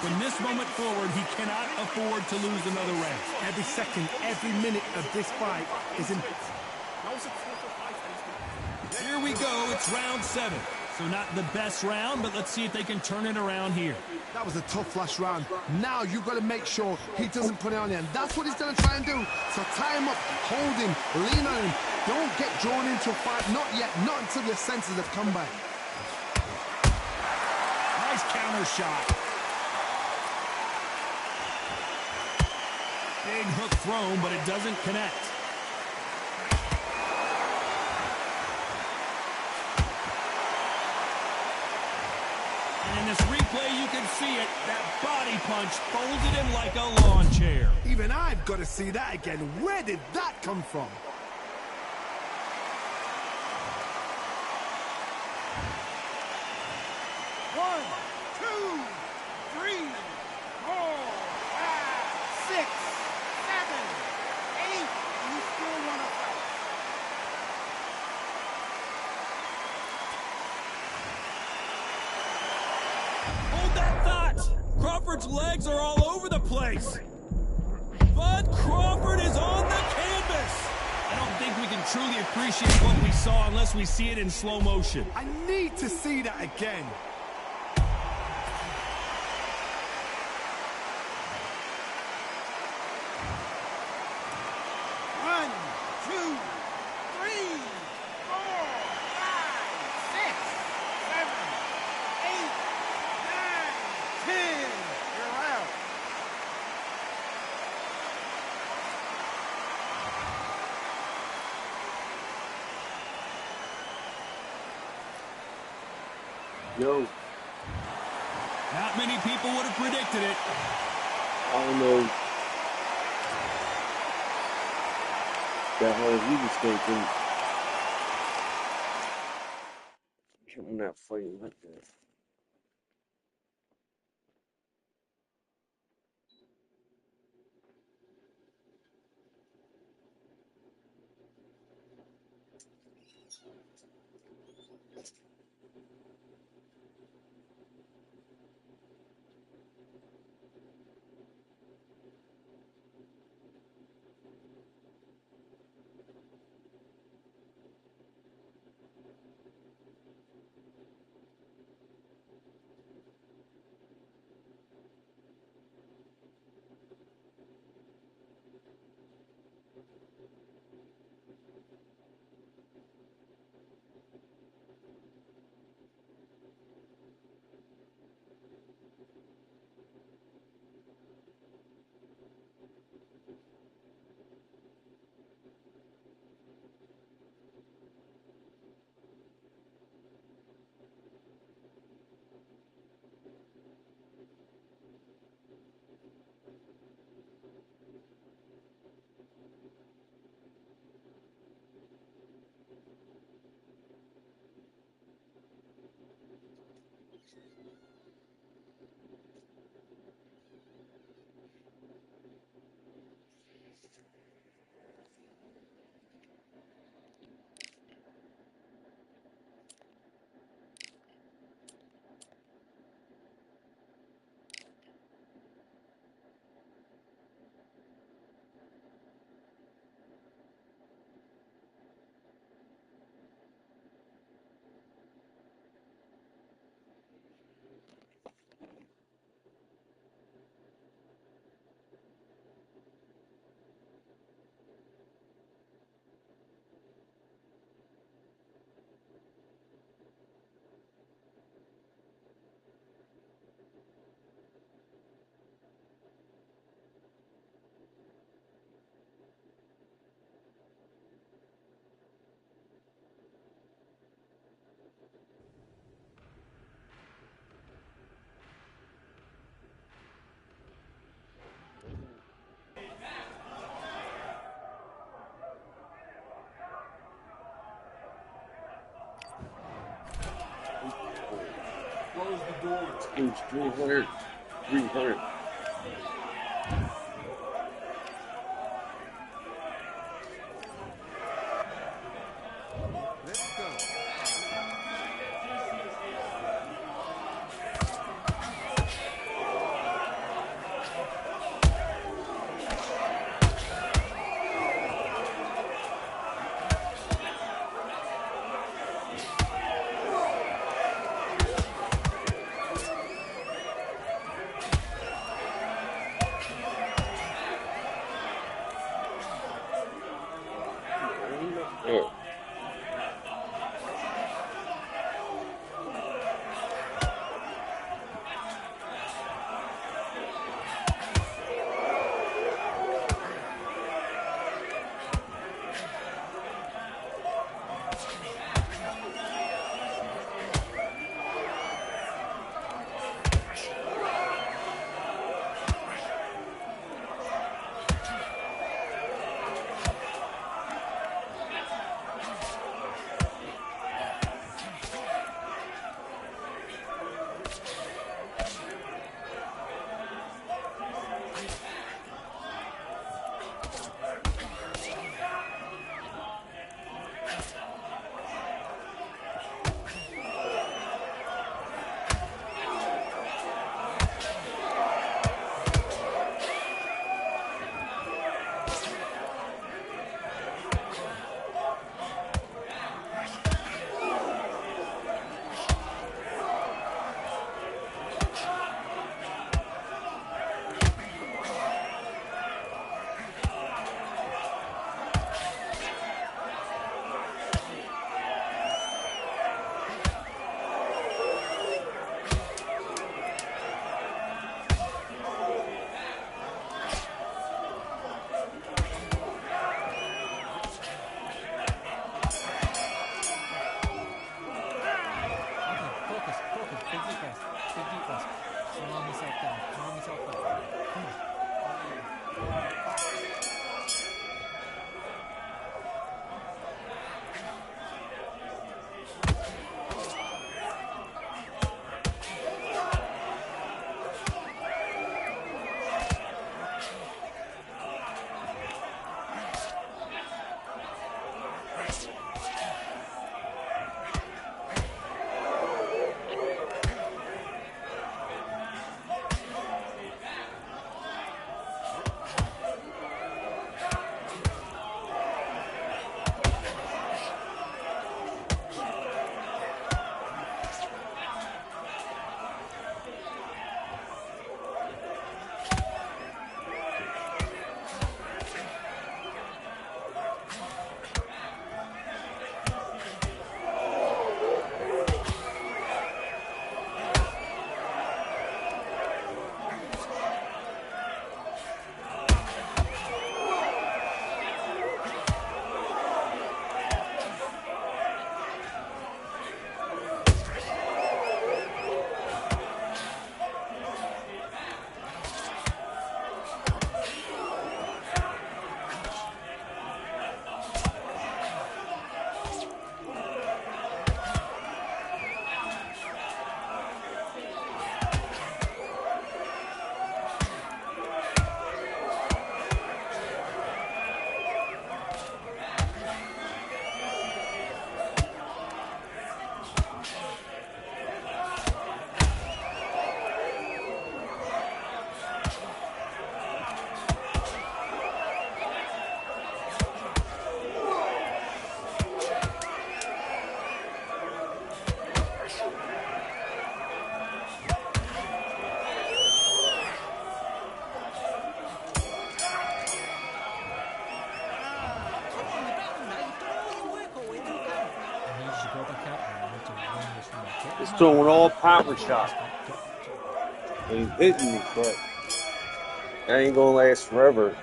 From this moment forward, he cannot afford to lose another round. Every second, every minute of this fight is in... Here we go. It's round 7. So not the best round, but let's see if they can turn it around here. That was a tough last round. Now you've got to make sure he doesn't put it on you. And that's what he's going to try and do. So tie him up, hold him, lean on him. Don't get drawn into a fight. Not yet. Not until your senses have come back. Nice counter shot. Big hook thrown, but it doesn't connect. And in this replay, you can see it. That body punch folded him like a lawn chair. Even I've got to see that again. Where did that come from? 1, 2, 3, 4, 5, 6, 7, 8. You still want to fight? Hold that thought! Crawford's legs are all over the place! Bud Crawford is on the canvas! I don't think we can truly appreciate what we saw unless we see it in slow motion. I need to see that again. One, 2, 3, 4, 5, 6, 7, 8, 9, 10. You're out. Yo, Not many people would have predicted it. I don't know. The hell he was thinking. I'm not fighting like that. Close the door. It's 300. 300. Let's go. He's throwing all power shots. And he's hitting me, but that ain't gonna last forever.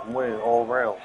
I'm winning all around.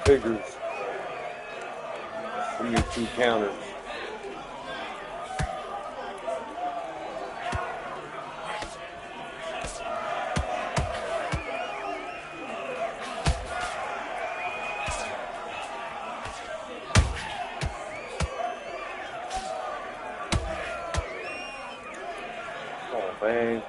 Figures. Give me 2 counters. man.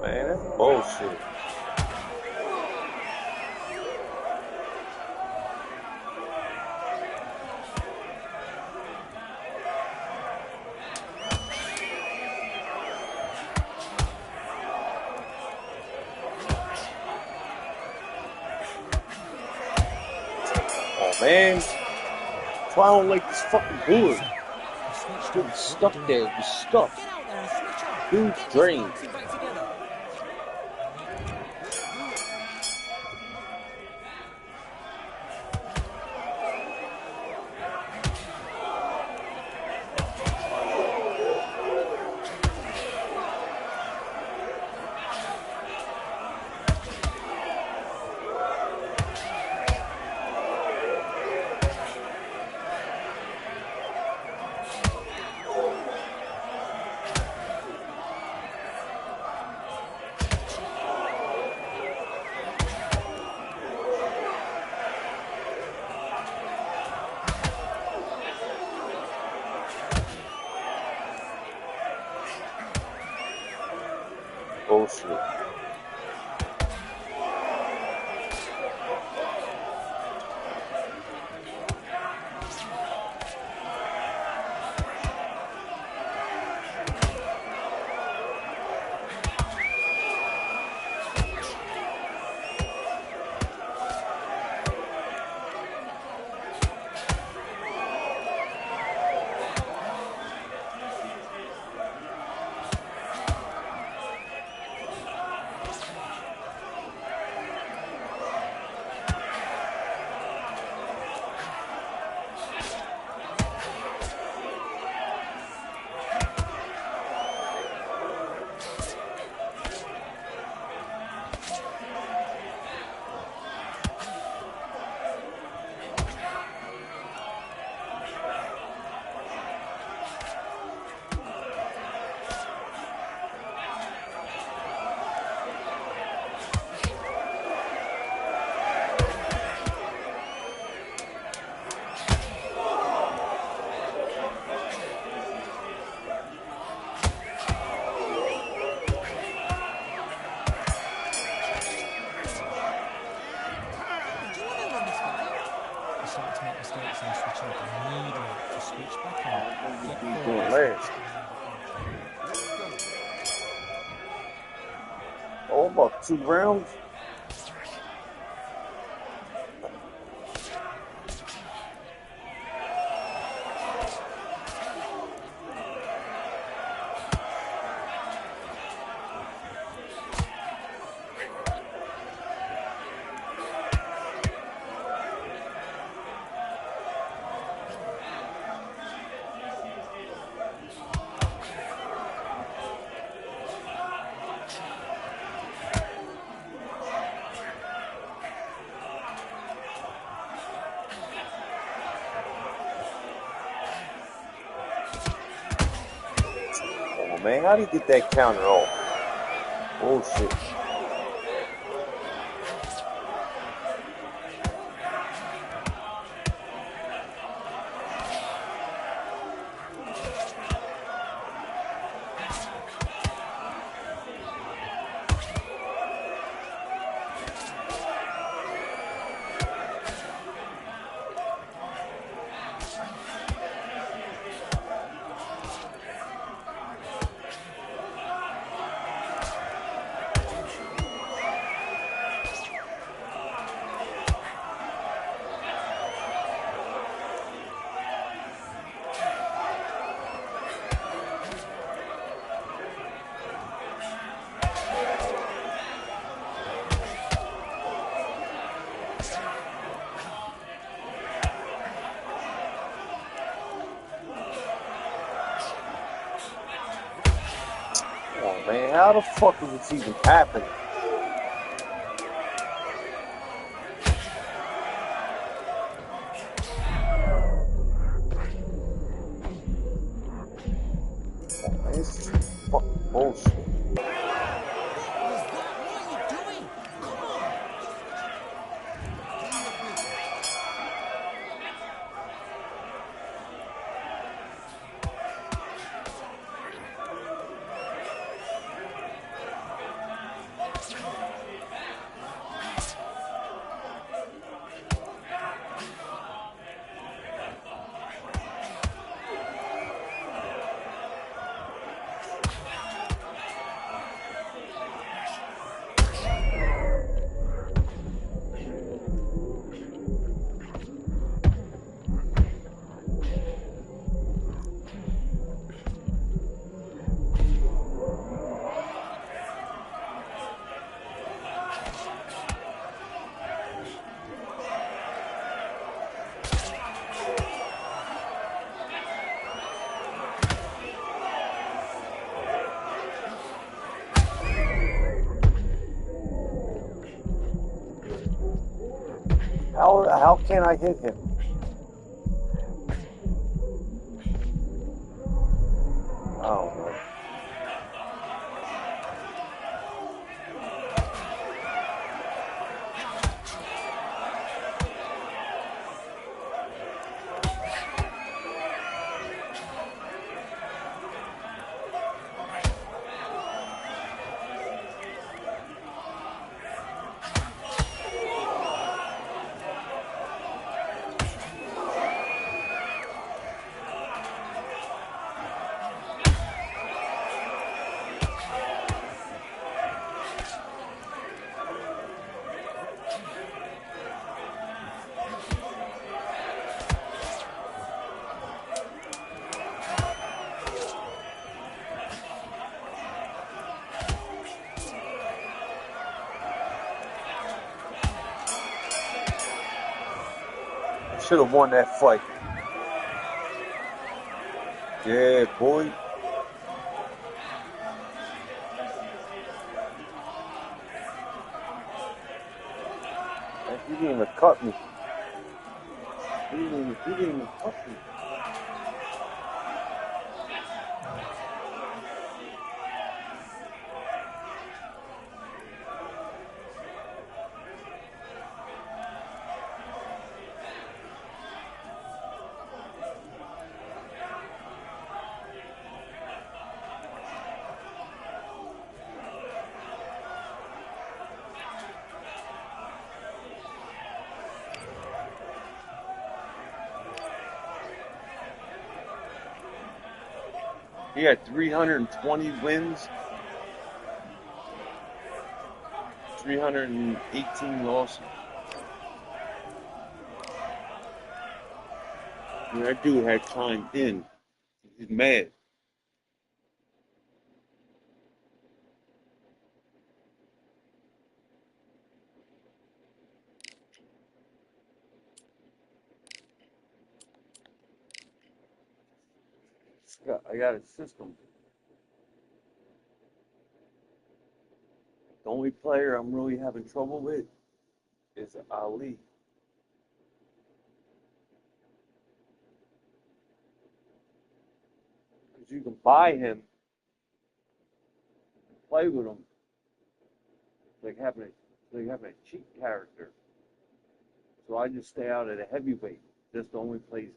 Man, that's bullshit. Oh man, that's why I don't like this fucking board. Dude, stuck there. You're stuck. Get out there and switch off. Dude, Get drained. this boxing back together. Bullshit. He's doing last. Oh, about 2 rounds. Man, how do you get that counter off? Bullshit. Man, how the fuck is this even happening? Man, this is fucking bullshit. How can I hit him? I don't know. Should have won that fight. Yeah, boy. He didn't even cut me. He didn't even cut me. He had 320 wins, 318 losses. I mean, that dude had time in. He's mad. I got a system. The only player I'm really having trouble with is Ali. Because you can buy him, play with him, like having a cheap character. So I just stay out at a heavyweight. That's the only place.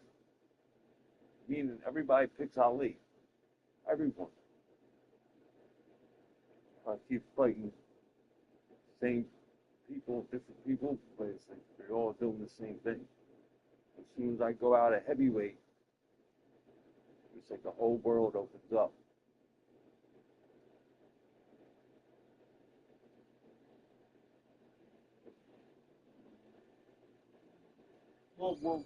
Meaning everybody picks Ali. Everyone. I keep fighting same people, different people, but it's like they're all doing the same thing. As soon as I go out at heavyweight, it's like the whole world opens up. Well, move on.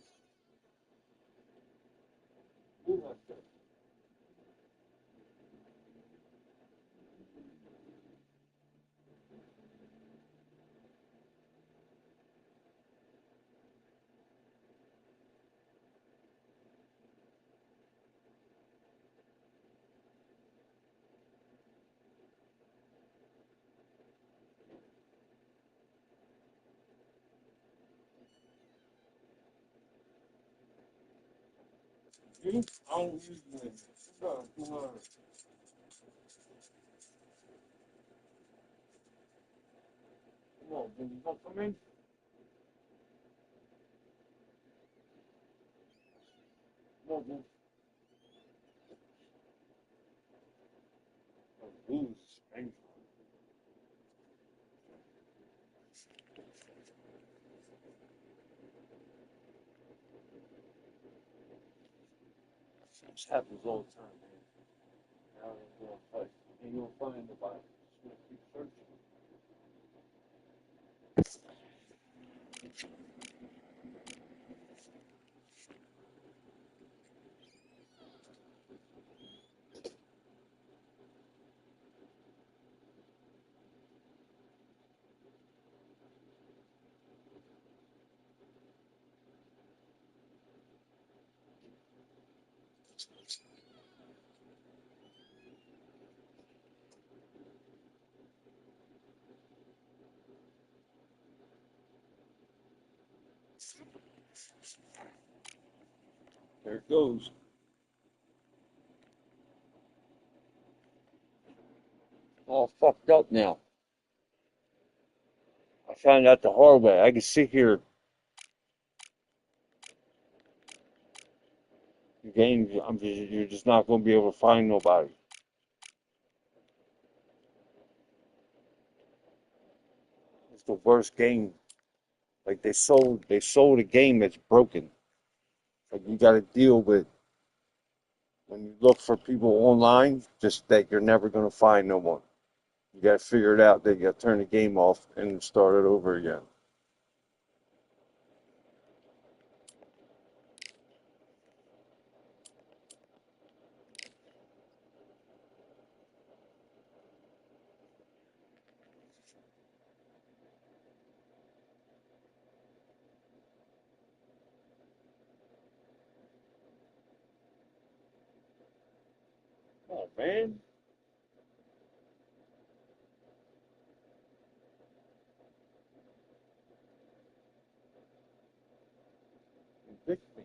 You? I don't use them. Come on. Come on, can you come in? Come on, man. Oh, blues. Thank This happens all the time, man. Now they're going to fight. Ain't gonna find nobody. Just gonna keep searching. There it goes. All fucked up now. I found out the hard way. I can sit here. The game, you're just not going to be able to find nobody. It's the worst game. Like they sold a game that's broken. Like you got to deal with when you look for people online, just that you're never going to find no one. You got to figure it out. Then you got to turn the game off and start it over again. Oh man. Convict me.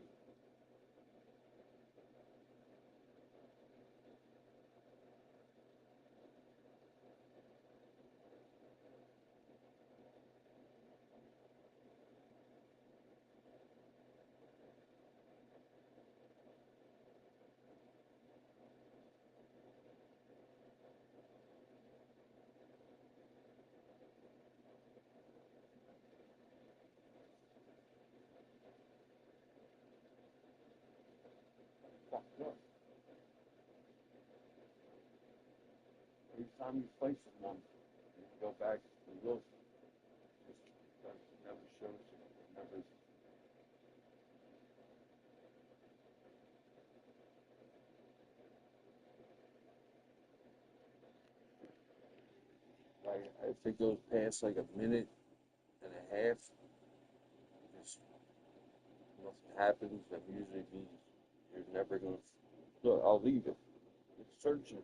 Fucked up. Every time you play someone, you go back to Wilson. It never shows you. It never. Like if it goes past like a minute and a half, just nothing happens. That usually means you're never gonna. Look, I'll leave it. It's searching.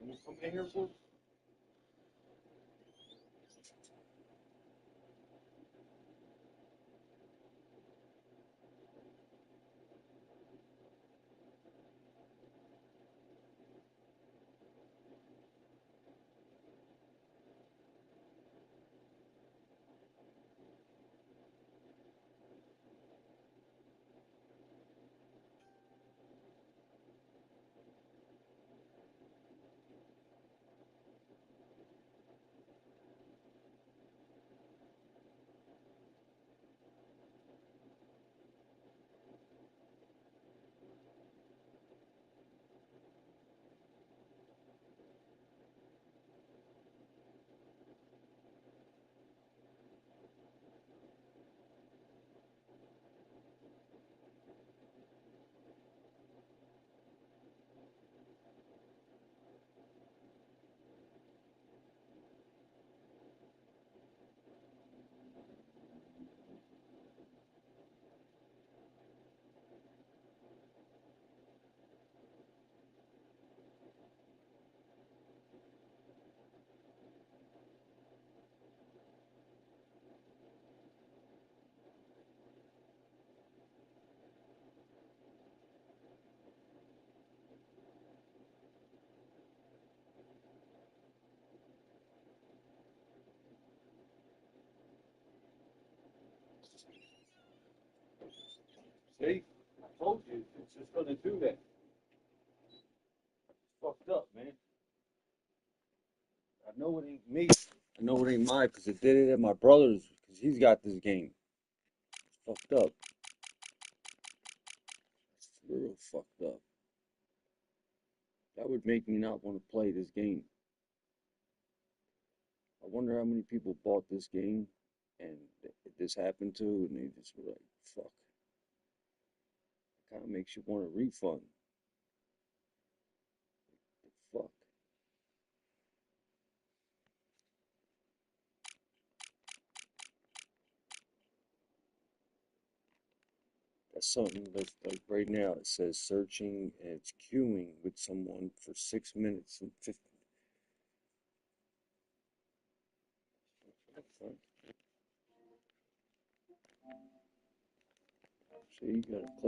You come in here for? See? I told you, it's just gonna do that. It's fucked up, man. I know it ain't me. I know it ain't mine because it did it at my brother's because he's got this game. It's fucked up. It's real fucked up. That would make me not want to play this game. I wonder how many people bought this game and this happened to and they just were like, fuck. It kind of makes you want a refund. The fuck. That's something that's like right now it says searching and it's queuing with someone for 6 minutes and 50. See, you gotta close.